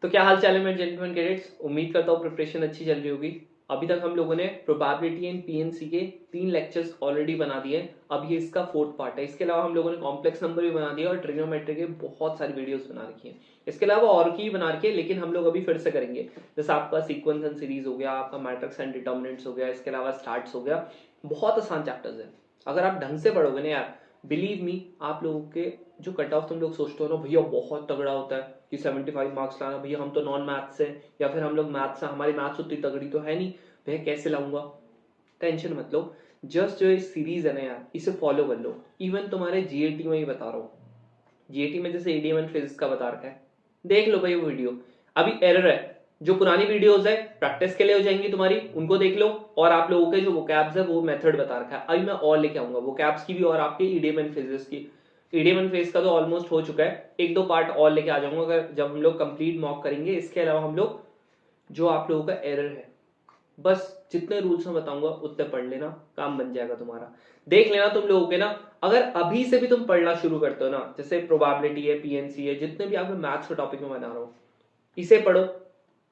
तो क्या हाल चाल है मेरे जेंटलमैन कैडेट्स, उम्मीद करता हूँ प्रिपरेशन अच्छी चल रही होगी। अभी तक हम लोगों ने प्रोबेबिलिटी एंड पीएनसी के 3 लेक्चर्स ऑलरेडी बना दिए। अब ये इसका 4th पार्ट है। इसके अलावा हम लोगों ने कॉम्प्लेक्स नंबर भी बना दिया और ट्रिग्नोमेट्री के बहुत सारी वीडियोस बना रखी हैं। इसके अलावा और की बना रखी है, लेकिन हम लोग अभी फिर से करेंगे। जैसे आपका सीक्वेंस एंड सीरीज हो गया, आपका मैट्रिक्स एंड डिटर्मिनेंट्स हो गया, इसके अलावा स्टार्ट्स हो गया। बहुत आसान चैप्टर्स है। अगर आप ढंग से पढ़ोगे ना यार, बिलीव मी, आप लोगों के जो कट ऑफ तुम लोग सोचते हो ना भैया बहुत तगड़ा होता है कि 75 मार्क्स लाना, भैया हम तो नॉन मैथ्स से या फिर हम लोग मैथ्स से, हमारी मैथ्स उतनी तगड़ी तो है नहीं, भैया कैसे लाऊंगा। टेंशन मत लो, जस्ट जो इस सीरीज है ना यार, इसे फॉलो कर लो। इवन तुम्हारे जीएटी में ही बता रहा हूँ, जीएटी में जैसे ईडीएम एंड फिजिक्स का बता रखा है, देख लो भाई वो वीडियो। अभी एरर है, जो पुरानी वीडियोस है प्रैक्टिस के लिए हो जाएंगी तुम्हारी, उनको देख लो। और आप लोगों के जो वोकैब्स है वो मेथड बता रखा है, अभी मैं और लेके आऊंगा वोकैब्स की भी और आपके ईडीएम एंड फिजिक्स की। ईडीएम एंड फिजिक्स का तो ऑलमोस्ट हो चुका है, 1-2 पार्ट और लेके आ जाऊंगा अगर जब हम लोग कंप्लीट मॉक करेंगे। इसके अलावा हम लोग जो आप लोगों का एरर है, बस जितने रूल्स में बताऊंगा उतने पढ़ लेना, काम बन जाएगा तुम्हारा। देख लेना तुम लोगों के ना, अगर अभी से भी तुम पढ़ना शुरू करते हो ना, जैसे प्रोबेबिलिटी है, पीएनसी है, जितने भी आप मैथ्स के टॉपिक में बना रहा हूं, इसे पढ़ो।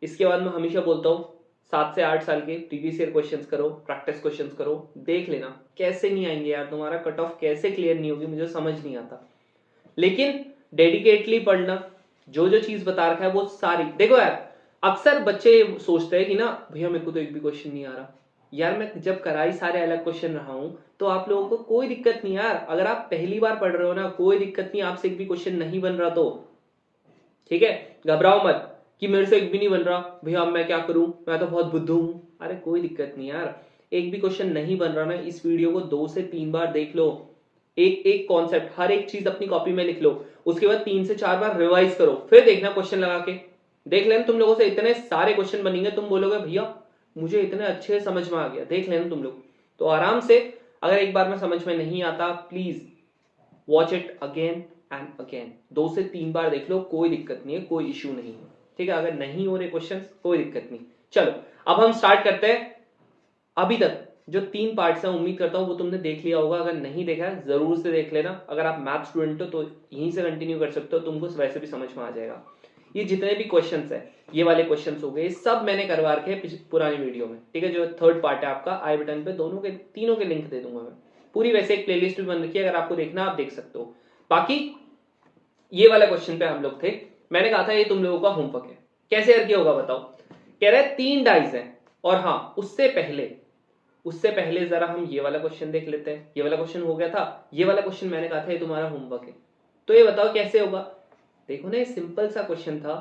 इसके बाद मैं हमेशा बोलता हूँ 7 से 8 साल के प्रीवियस ईयर क्वेश्चंस करो, प्रैक्टिस क्वेश्चंस करो। देख लेना कैसे नहीं आएंगे यार, तुम्हारा कट ऑफ कैसे क्लियर नहीं होगी मुझे समझ नहीं आता। लेकिन डेडिकेटली पढ़ना, जो जो चीज बता रखा है वो सारी देखो यार। अक्सर बच्चे सोचते हैं कि ना भैया मेरे को तो एक भी क्वेश्चन नहीं आ रहा। यार मैं जब कराई सारे अलग क्वेश्चन रहा हूं, तो आप लोगों को कोई दिक्कत नहीं यार। अगर आप पहली बार पढ़ रहे हो ना, कोई दिक्कत नहीं, आपसे एक भी क्वेश्चन नहीं बन रहा तो ठीक है, घबराओ मत कि मेरे से एक भी नहीं बन रहा भैया, अब मैं क्या करूं, मैं तो बहुत बुद्धू हूं। अरे कोई दिक्कत नहीं यार, एक भी क्वेश्चन नहीं बन रहा ना, इस वीडियो को 2 से 3 बार देख लो। एक एक कॉन्सेप्ट, हर एक चीज अपनी कॉपी में लिख लो। उसके बाद 3 से 4 बार रिवाइज करो, फिर देखना क्वेश्चन लगा के। देख लेना तुम लोगों से इतने सारे क्वेश्चन बनेंगे, तुम बोलोगे भैया मुझे इतने अच्छे समझ में आ गया। देख लेना तुम लोग तो आराम से। अगर एक बार में समझ में नहीं आता, please watch it again and again, 2 से 3 बार देख लो, कोई दिक्कत नहीं है, कोई इश्यू नहीं है। ठीक है, अगर नहीं हो रहे क्वेश्चन कोई दिक्कत नहीं। चलो अब हम स्टार्ट करते हैं। अभी तक जो 3 पार्ट्स हैं उम्मीद करता हूं वो तुमने देख लिया होगा, अगर नहीं देखा है जरूर से देख लेना। अगर आप मैथ स्टूडेंट हो तो यहीं से कंटिन्यू कर सकते हो, तुमको वैसे भी समझ में आ जाएगा। ये जितने भी क्वेश्चंस है, ये वाले क्वेश्चंस हो गए, सब मैंने करवा रखे हैं पुरानी वीडियो में। ठीक है, जो 3rd पार्ट है आपका, आई बटन पे दोनों के तीनों के लिंक दे दूंगा मैं। पूरी वैसे एक प्लेलिस्ट भी बन रखी है, अगर आपको देखना आप देख सकते हो। बाकी ये वाला क्वेश्चन पे हम लोग थे, मैंने कहा था ये तुम लोगों का होमवर्क है। कैसे यार किया होगा बताओ। कह रहे 3 डाइज हैं, और हाँ उससे पहले जरा हम ये वाला क्वेश्चन देख लेते हैं। ये वाला क्वेश्चन हो गया था, ये वाला क्वेश्चन मैंने कहा था ये तुम्हारा होमवर्क है। तो ये बताओ कैसे होगा। देखो ना, ये सिंपल सा क्वेश्चन था।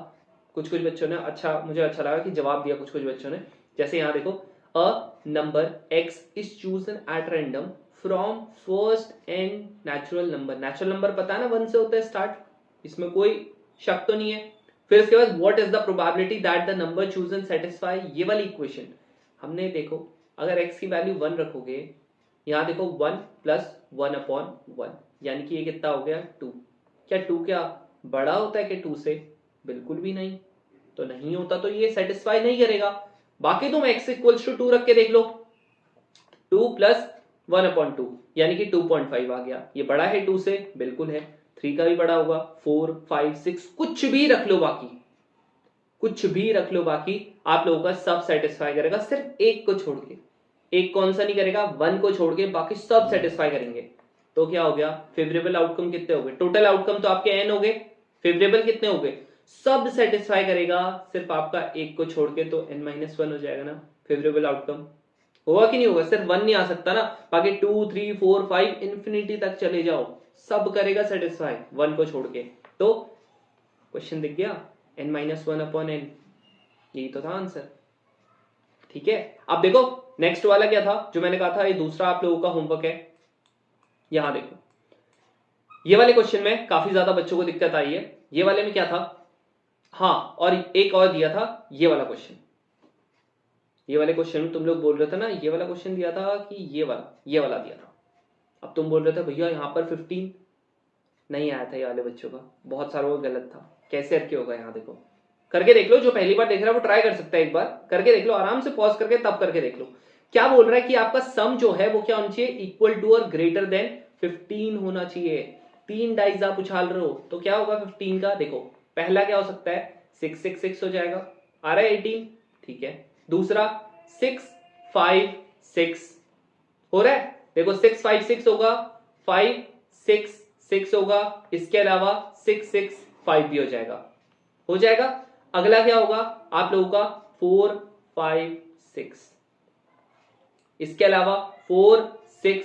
कुछ कुछ बच्चों ने मुझे अच्छा लगा कि जवाब दिया कुछ कुछ बच्चों ने। जैसे यहाँ देखो, a number x is chosen at random from first and natural number. Natural number पता है ना, 1 से होता है स्टार्ट, इसमें कोई शक तो नहीं है। फिर इसके बाद what is the probability that the number chosen satisfy, ये वाली इक्वेशन। हमने देखो, अगर x की वैल्यू 1 रखोगे, यहां देखो 1 प्लस 1/1, यानी कि ये कितना हो गया 2। क्या 2 क्या बड़ा होता है कि 2 से? बिल्कुल भी नहीं, तो नहीं होता, तो ये सेटिस्फाई नहीं करेगा। बाकी तुम x इक्वल्स टू 2 रख के देख लो, 2 प्लस 1/2 यानी कि 2.5 आ गया। ये बड़ा है 2 से? बिल्कुल है। 3 का भी बड़ा होगा, 4, 5, 6, कुछ भी रख लो, बाकी कुछ भी रख लो, बाकी आप लोगों का सब सेटिस्फाई करेगा, सिर्फ एक को छोड़ के। एक कौन सा नहीं करेगा? 1 को छोड़ के बाकी सब सेटिस्फाई करेंगे। तो क्या हो गया, फेवरेबल आउटकम कितने हो गए? टोटल आउटकम तो आपके n हो गए, फेवरेबल कितने हो गए? सब सेटिस्फाई करेगा, सिर्फ आपका एक को छोड़ के, तो n-1 हो जाएगा ना फेवरेबल आउटकम। होगा कि नहीं होगा? सिर्फ 1 नहीं आ सकता ना, बाकी 2, 3, 4, 5 इंफिनिटी तक चले जाओ, सब करेगा सेटिस्फाई 1 को छोड़ के। तो क्वेश्चन दिख गया, n-1/n, यही तो था आंसर। ठीक है, अब देखो नेक्स्ट वाला क्या था जो मैंने कहा था ये दूसरा आप लोगों का होमवर्क है। यहां देखो, ये वाले क्वेश्चन में काफी ज्यादा बच्चों को दिक्कत आई है। ये वाले में क्या था, हाँ, और एक और दिया था ये वाला क्वेश्चन। ये वाले क्वेश्चन में तुम लोग बोल रहे थे ना, ये वाला क्वेश्चन दिया था कि ये वाला दिया था। अब तुम बोल रहे थे भैया यहाँ पर 15 नहीं आया था, ये वाले बच्चों का बहुत सारा वो गलत था। कैसे रखे होगा, यहाँ देखो, करके देख लो। जो पहली बार देख रहा है वो ट्राई कर सकता है, एक बार करके देख लो, आराम से पॉज करके तब करके देख लो। क्या बोल रहा है कि आपका सम जो है वो क्या होना चाहिए, इक्वल टू और ग्रेटर देन 15 होना चाहिए। 3 डाइस आप उछाल रहे हो तो क्या होगा 15 का। देखो पहला क्या हो सकता है, 6 6 6 हो जाएगा, आ रहा है 18, ठीक है। दूसरा 6 5 6 हो रहा है, देखो 6 5 6 होगा, 5 6 6 होगा, इसके अलावा 6 6 5 भी हो जाएगा। अगला क्या होगा आप लोगों का 4 5 6, इसके अलावा 4 6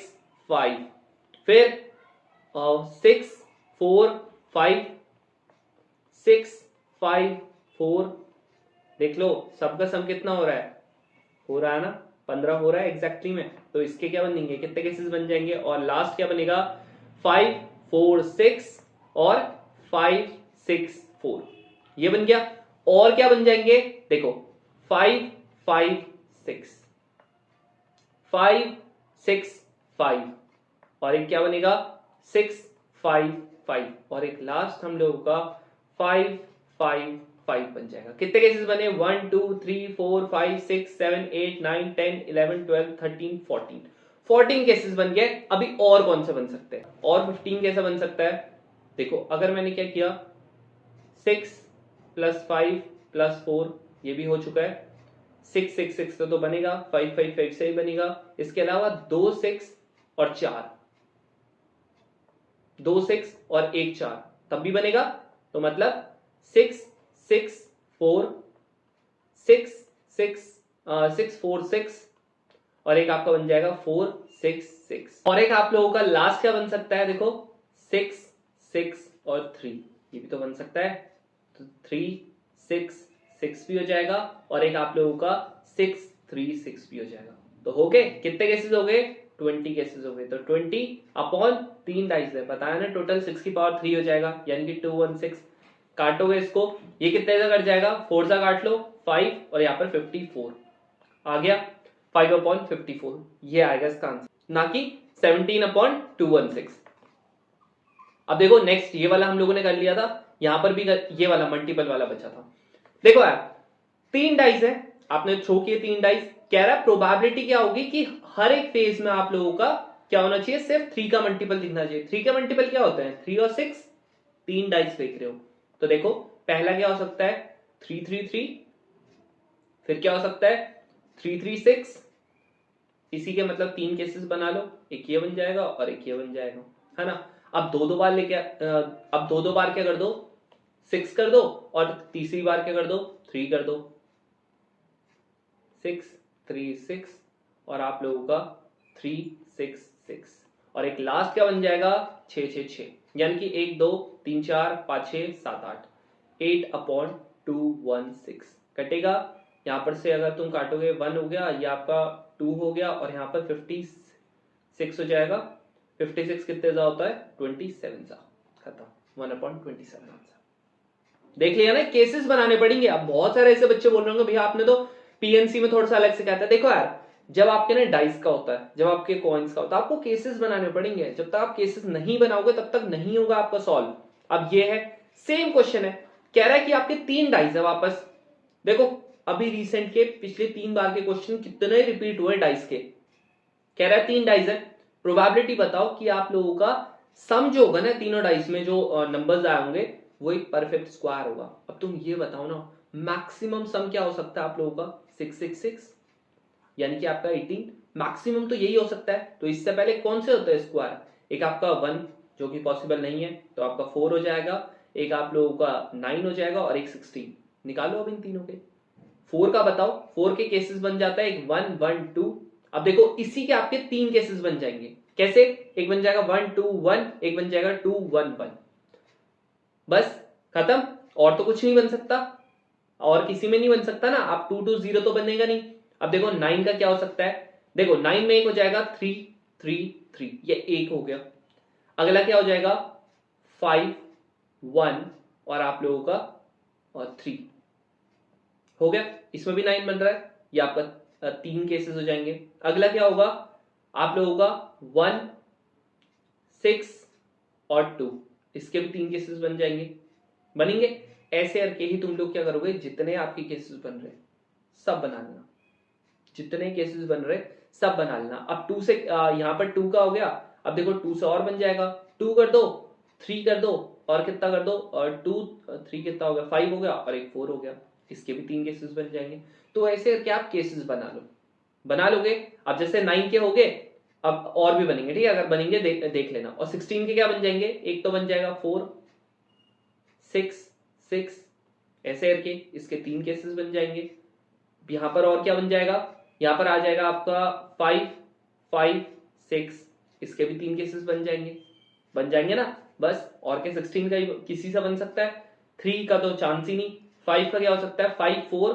5, फिर 6 4 5 6 5 4, देख लो सबका सम कितना हो रहा है ना 15 हो रहा है एग्जैक्टली में। तो इसके क्या बनेंगे, कितने केसेस बन जाएंगे, और लास्ट क्या बनेगा 5 4 6 और 5 6 4, ये बन गया। और क्या बन जाएंगे देखो 5 5 6 5 6 5, और एक क्या बनेगा 6 5 5, और एक लास्ट हम लोगों का 5 5 5 बन जाएगा। कितने केसेस बने 1 2 3 4 5 6 7 8 9 10 11 12 13 14, 14 केसेस बन गए। अभी और कौन से बन सकते हैं, और 15 कैसे बन सकता है, देखो अगर मैंने क्या किया 6 + 5 + 4, ये भी हो चुका है, 6 6 6 तो बनेगा, 5 5 5 से ही बनेगा, इसके अलावा 2 6 और 4, 2 6 और 1 4 तब भी बनेगा। तो मतलब 6 6 4 6 6 6 4 6, और एक आपका बन जाएगा 4 6 6, और एक आप लोगों का लास्ट क्या बन सकता है देखो 6 6 और 3, ये भी तो बन सकता है। तो 3 6 6 भी हो जाएगा, और एक आप लोगों का 6 3 6 भी हो जाएगा। तो हो गए कितने केसेस हो गए 20 केसेस हो गए। तो 20 अपॉन 3 डाइस है, बताया ना टोटल 6 की पावर 3 हो जाएगा, यानी कि 216। काटोगे इसको, ये कितने से कट जाएगा 4 से काट लो 5, और यहाँ पर 54 आ गया, 5/54 ये आएगा इसका आंसर, ना कि 17/216। अब देखो नेक्स्ट ये वाला हम लोगों ने कर लिया था, यहां पर भी ये वाला मल्टीपल वाला बचा था। देखो यार 3 डाइस है, आपने थ्रो किए 3 डाइस, कह रहा है प्रोबेबिलिटी क्या होगी कि हर एक फेज में आप लोगों का क्या होना चाहिए, सिर्फ 3 का मल्टीपल दिखना चाहिए। 3 के मल्टीपल क्या होते हैं 3 और 6, 3 डाइस फेंक रहे हो। तो देखो पहला क्या हो सकता है 3 3 3, फिर क्या हो सकता है 3 3 6, इसी के मतलब 3 केसेस बना लो, एक ये बन जाएगा और एक ये बन जाएगा, है ना। अब दो दो बार लेके अब दो दो बार क्या कर दो 6 कर दो, और तीसरी बार क्या कर दो 3 कर दो, 6 3 6, और आप लोगों का 3 6 6, और एक लास्ट क्या बन जाएगा 6 6 6, यानी कि 1 2 3 4 5 6 7 8, 8/216 कटेगा। यहां पर से अगर तुम काटोगे 1 हो गया, ये आपका 2 हो गया, और यहाँ पर 56 हो जाएगा। 56 कितने जा होता है 27 जा, खत्म 1/27 आंसर। देख लिया ना, केसेस बनाने पड़ेंगे। अब बहुत सारे ऐसे बच्चे बोल रहे होंगे भैया आपने तो पीएनसी में थोड़ा सा अलग से कहता है। देखो यार जब आपके ना डाइस का होता है, जब आपके कॉइन्स का होता है, आपको केसेस बनाने पड़ेंगे। जब तक आप केसेस नहीं बनाओगे तब तक नहीं होगा आपका सॉल्व। अब ये है सेम क्वेश्चन है, कह रहा है कि आपके 3 डाइस है वापस। देखो अभी रिसेंट के पिछले 3 बार के क्वेश्चन कितने रिपीट हुए डाइस के, कह रहा है 3 डाइस है, प्रोबेबिलिटी बताओ कि आप लोगों का सम जो होगा ना तीनों डाइस में जो नंबर्स आए होंगे वो एक परफेक्ट स्क्वायर होगा। अब तुम ये बताओ ना मैक्सिमम सम क्या हो सकता है आप लोगों का 666, यानी कि आपका 18, मैक्सिमम तो यही हो सकता है। तो इससे पहले कौन से होते हैं स्क्वायर, एक आपका 1 जो कि पॉसिबल नहीं है, तो आपका 4 हो जाएगा, एक आप लोगों का 9 हो जाएगा, और एक 16। निकालो अब इन तीनों के 4 का बताओ, 4 के केसेस बन जाता है एक 1 1 2। अब देखो इसी के आपके 3 केसेस बन जाएंगे, कैसे, एक बन जाएगा 1 2 1, एक बन जाएगा 2 1 1, बस खत्म। और तो कुछ नहीं बन सकता, और किसी में नहीं बन सकता ना। आप 2 2 0 तो बनेगा नहीं। अब देखो 9 का क्या हो सकता है, देखो 9 में एक हो जाएगा 3 3 3, ये एक हो गया। अगला क्या हो जाएगा 5 1, और आप लोगों का और 3 हो गया, इसमें भी 9 बन रहा है, ये आपका 3 केसेस हो जाएंगे। अगला क्या होगा आप लोगों का 1 6 और 2, इसके भी 3 केसेस बन जाएंगे, बनेंगे। ऐसे करके ही तुम लोग क्या करोगे, जितने आपके केसेस बन रहे सब बना लेना, जितने केसेस बन रहे सब बना लेना। अब 2 से यहाँ पर 2 का हो गया, अब देखो 2 से और बन जाएगा, 2 कर दो 3 कर दो और कितना कर दो, और 2 3 कितना हो गया, 5 हो गया, और एक 4 हो गया, इसके भी 3 केसेस बन जाएंगे। तो ऐसे करके आप केसेस बना लोगे। अब जैसे 9 के हो गए, अब और भी बनेंगे, ठीक है, अगर बनेंगे देख लेना। और 16 के क्या बन जाएंगे, एक तो बन जाएगा 4 6 6, ऐसे करके इसके 3 केसेस बन जाएंगे। यहां पर और क्या बन जाएगा, यहां पर आ जाएगा आपका 5 5 6, इसके भी 3 केसेस बन जाएंगे ना बस। और के 16 का ही किसी से बन सकता है, 3 का तो चांस ही नहीं। 5 का क्या हो सकता है, 5 4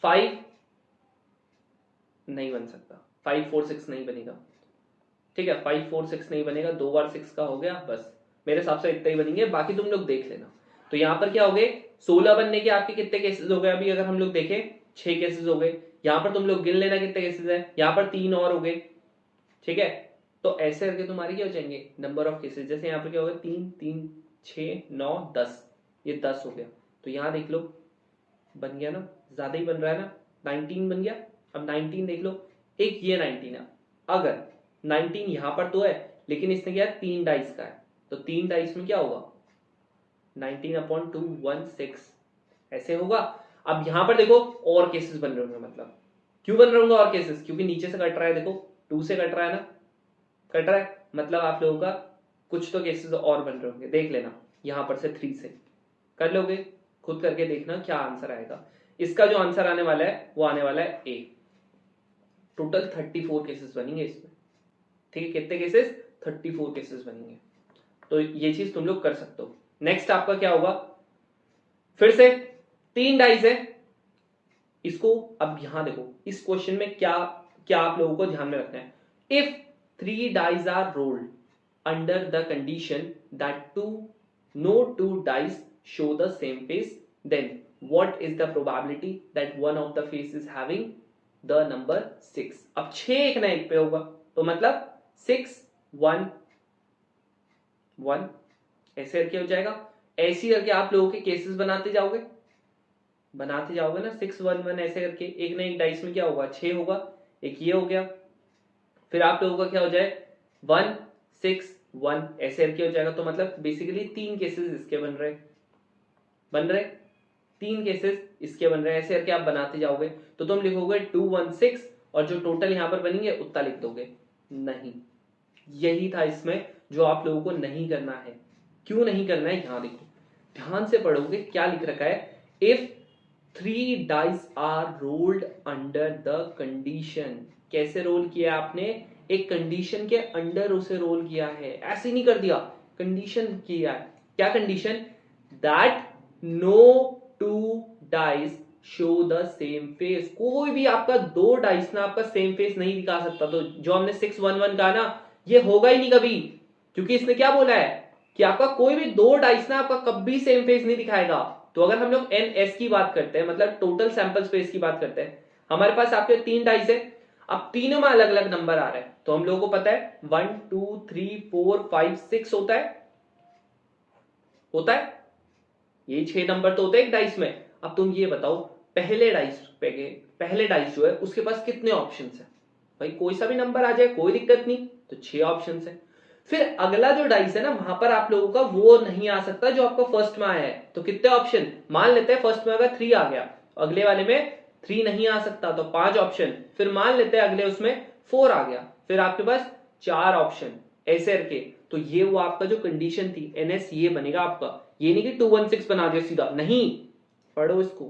5 नहीं बन सकता, 5 4 6 नहीं बनेगा, ठीक है, 5 4 6 नहीं बनेगा, 2 बार 6 का हो गया, बस मेरे हिसाब से इतना ही बनेंगे, बाकी तुम लोग देख लेना। तो यहां पर क्या हो गए, 16 बनने के आपके कितने केसेस हो गए, अभी अगर हम लोग देखें 6 केसेस हो गए। यहां पर तुम लोग गिन लेना कितने केसेस है, यहां पर 3 और हो गए, ठीक है। तो ऐसे करके तुम्हारे क्या हो जाएंगे नंबर ऑफ केसेस, जैसे यहाँ पर क्या होगा 3 3 6 9 10, ये 10 हो गया। तो यहाँ देख लो बन गया ना, ज्यादा ही बन रहा है ना, 19 बन गया। अब 19 देख लो, एक ये 19 है, अगर 19 यहां पर तो है, लेकिन इसने क्या 3 डाइस का है, तो 3 डाइस में क्या होगा 19/2 16, ऐसे होगा। अब यहां पर देखो और केसेस बन रहे होंगे, मतलब क्यों बन रहे होंगे और केसेस, क्योंकि नीचे से कट रहा है, देखो 2 से कट रहा है ना, कट रहा है, मतलब आप लोगों का कुछ तो केसेस और बन रहे होंगे, देख लेना। यहां पर से 3 से कर लोगे, खुद करके देखना क्या आंसर आएगा। इसका जो आंसर आने वाला है वो आने वाला है ए। टोटल 34 केसेस बनेंगे इसमें, ठीक है, कितने केसेस 34 केसेस बनेंगे। तो ये चीज तुम लोग कर सकते हो। नेक्स्ट आपका क्या होगा, फिर से 3 डाइस है, इसको अब यहां देखो इस क्वेश्चन में क्या क्या आप लोगों को ध्यान में रखना है। If 3 dice are rolled under the condition that no 2 dice show the same face, then what is the probability that one of the face is having the number 6। अब 6 एक ना एक पे होगा, तो मतलब 6 1 1, ऐसे करके हो जाएगा। ऐसे करके आप लोगों के केसेस बनाते जाओगे ना, 6 1 1 ऐसे करके एक ना एक डाइस में क्या होगा 6 होगा, एक ये हो गया, फिर आप लोगों का क्या हो जाए 1 6 1 ऐसे करके हो जाएगा। तो मतलब बेसिकली 3 केसेस इसके बन रहे 3 केसेस इसके बन रहे हैं, ऐसे करके आप बनाते जाओगे। तो तुम लिखोगे 2 1 6 और जो टोटल यहां पर बनेंगे उतना लिख दोगे, नहीं, यही था इसमें जो आप लोगों को नहीं करना है। क्यों नहीं करना है, यहां देखो ध्यान से पढ़ोगे क्या लिख रखा है, if 3 dice are rolled under the condition. कैसे रोल किया आपने, एक कंडीशन के अंडर उसे रोल किया है, ऐसे नहीं कर दिया, कंडीशन किया है। क्या condition, that no 2 dice show the same face. कोई भी आपका 2 डाइस ना आपका सेम फेस नहीं दिखा सकता। तो जो हमने 6 1 1 कहा ना, ये होगा ही नहीं कभी, क्योंकि इसने क्या बोला है कि आपका कोई भी 2 डाइस ना आपका कभी सेम फेस नहीं दिखाएगा। तो अगर हम लोग NS की बात करते हैं, मतलब टोटल सैंपल स्पेस की बात करते हैं, हमारे पास आपके 3 डाइस है, अब तीनों में अलग अलग नंबर आ रहे हैं, तो हम लोगों को पता है 1 2 3 4 5 6 होता है, ये 6 नंबर तो होते हैं एक डाइस में। अब तुम ये बताओ पहले डाइस जो है उसके पास कितने ऑप्शन है, भाई कोई सा भी नंबर आ जाए कोई दिक्कत नहीं, तो 6 ऑप्शन है। फिर अगला जो डाइस है ना, वहां पर आप लोगों का वो नहीं आ सकता जो आपका फर्स्ट में आया है। तो कितने ऑप्शन, मान लेते हैं फर्स्ट में अगर 3 आ गया, अगले वाले में 3 नहीं आ सकता, तो 5 ऑप्शन। फिर मान लेते हैं अगले उसमें 4 आ गया, फिर आपके पास 4 ऑप्शन, ऐसे करके। तो ये वो आपका जो कंडीशन थी NS, ये बनेगा आपका। ये नहीं कि 2 1 6 बना दिया सीधा, नहीं, पढ़ो इसको,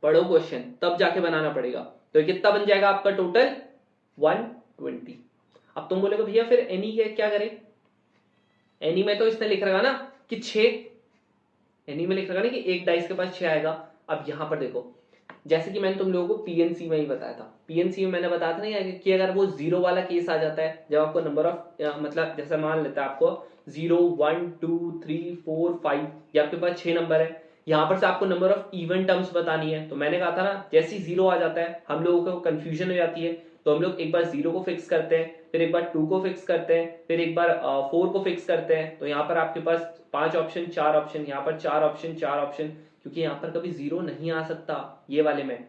पढ़ो क्वेश्चन तब जाके बनाना पड़ेगा। तो कितना बन जाएगा आपका टोटल 120। अब तुम बोलेगे भैया फिर एनी क्या करें, एनी में तो इसने लिख रखा ना कि 6, एनी में लिख रखा ना कि एक डाइस के पास 6 आएगा। अब यहां पर देखो, जैसे कि मैंने तुम लोगों को PNC में ही बताया था, PNC में मैंने बताया था नहीं कि अगर वो 0 वाला केस आ जाता है, जब आपको नंबर ऑफ मतलब जैसे मान लेता है आपको 0 1 2 3 4 5, ये आपके पास 6 नंबर है, यहां पर से आपको नंबर ऑफ इवन टर्म्स बतानी है। तो मैंने कहा था ना, जैसे ही 0 आ जाता है हम लोगों को कंफ्यूजन हो जाती है, तो हम लोग एक बार 0 को फिक्स करते हैं, फिर एक बार 2 को फिक्स करते हैं, फिर एक बार 4 को फिक्स करते हैं। तो यहाँ पर आपके पास 5 ऑप्शन 4 ऑप्शन, यहाँ पर 4 ऑप्शन 4 ऑप्शन, क्योंकि यहाँ पर कभी 0 नहीं आ सकता ये वाले में।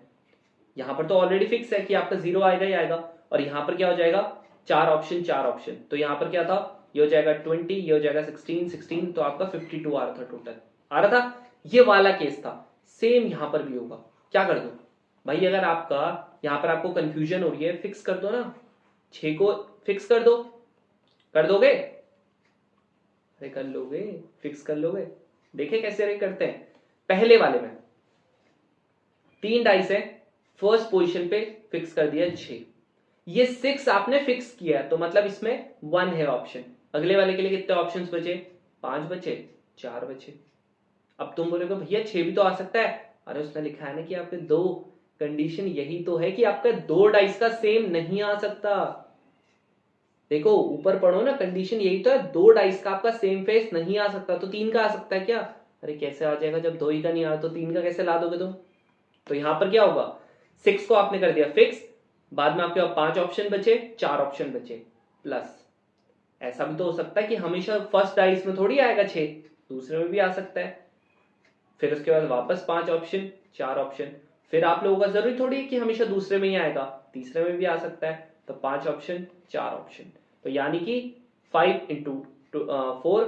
यहाँ पर तो ऑलरेडी फिक्स है कि आपका 0 आएगा ही आएगा, और यहाँ पर क्या हो जाएगा 4 ऑप्शन 4 ऑप्शन। तो यहाँ पर क्या था, ये हो जाएगा 20, ये हो जाएगा 16, तो आपका 52 आ रहा था टोटल, आ रहा था। ये वाला केस था, सेम यहां पर भी होगा। क्या कर दो भाई, अगर आपका यहां पर आपको कंफ्यूजन हो रही है, फिक्स कर दो ना, 6 को फिक्स कर दो, कर दोगे? अरे कर लोगे, फिक्स कर लोगे। देखे कैसे रे करते हैं। पहले वाले में 3 डाइस है, फर्स्ट पोजीशन पे फिक्स कर दिया 6, ये 6 आपने फिक्स किया, तो मतलब इसमें 1 है ऑप्शन। अगले वाले के लिए कितने ऑप्शंस बचे? 5 बचे, 4 बचे। अब तुम बोलोगे भैया 6 भी तो आ सकता है। अरे उसने लिखा है ना कि आपके 2 कंडीशन, यही तो है कि आपका 2 डाइस का सेम नहीं आ सकता। देखो ऊपर पढ़ो ना, कंडीशन यही तो है, 2 डाइस का आपका सेम फेस नहीं आ सकता, तो 3 का आ सकता है क्या? अरे कैसे आ जाएगा, जब 2 ही का नहीं आ रहा तो 3 का कैसे ला दोगे तुम? तो यहां पर क्या होगा, 6 को आपने कर दिया फिक्स, बाद में आपके पास 5 ऑप्शन बचे, 4 ऑप्शन बचे, प्लस ऐसा भी तो हो सकता है कि हमेशा फर्स्ट डाइस में थोड़ी आएगा 6, दूसरे में भी आ सकता है। फिर उसके बाद वापस 5 ऑप्शन, 4 ऑप्शन, फिर आप लोगों का जरूरी थोड़ी है कि हमेशा दूसरे में ही आएगा, तीसरे में भी आ सकता है। तो 5 ऑप्शन, 4 ऑप्शन, तो यानी कि 5 इंटू 4,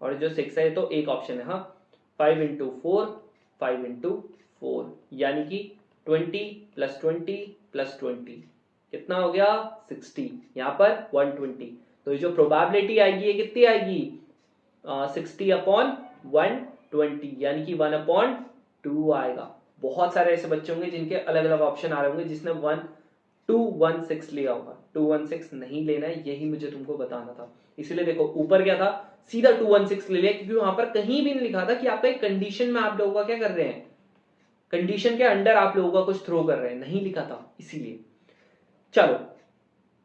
और जो 6 है तो एक ऑप्शन है, हाँ, 5 इंटू 4, 5 इंटू 4, यानी कि 20 प्लस 20 प्लस 20 कितना हो गया? 60, यहां पर 120। तो ये जो प्रोबेबिलिटी आएगी ये कितनी आएगी? 60 अपॉन 120, यानी कि 1/2 आएगा। बहुत सारे ऐसे बच्चे होंगे जिनके अलग अलग ऑप्शन आ रहे होंगे, जिसने 216 लिया होगा। 216 नहीं लेना है, यही मुझे तुमको बताना था। इसीलिए देखो ऊपर क्या था, सीधा 216 ले लिया, क्योंकि वहां पर कहीं भी नहीं लिखा था कि आपका एक कंडीशन में आप लोगों का क्या कर रहे हैं, कंडीशन के अंडर आप लोगों का कुछ थ्रो कर रहे हैं, नहीं लिखा था इसीलिए। चलो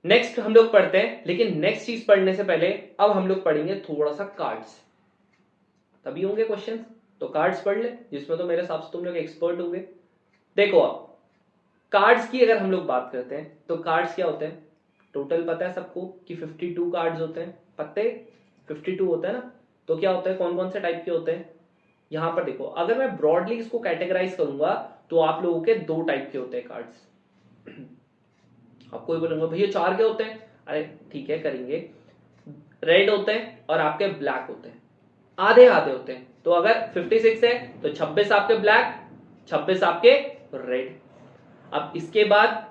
नेक्स्ट हम लोग पढ़ते हैं, लेकिन नेक्स्ट चीज पढ़ने से पहले अब हम लोग पढ़ेंगे थोड़ा सा कार्ड्स, तभी होंगे क्वेश्चंस। तो कार्ड्स पढ़ ले, जिसमें तो मेरे हिसाब से तुम लोग एक्सपर्ट होंगे। देखो अब कार्ड्स की अगर हम लोग बात करते हैं तो कार्ड्स क्या होते हैं, टोटल पता है सबको कि 52 कार्ड्स होते हैं, पत्ते 52 होता है ना। तो क्या होता है, कौन कौन से टाइप के होते हैं, यहां पर देखो, अगर मैं ब्रॉडली इसको कैटेगराइज करूंगा तो आप लोगों के 2 टाइप के होते हैं कार्ड्स। आपको ही बोलूंगा भैया 4 के होते हैं, अरे ठीक है करेंगे, रेड होते हैं और आपके ब्लैक होते हैं, आधे आधे होते हैं। तो अगर 56 है तो 26 आपके ब्लैक, 26 आपके रेड। अब इसके बाद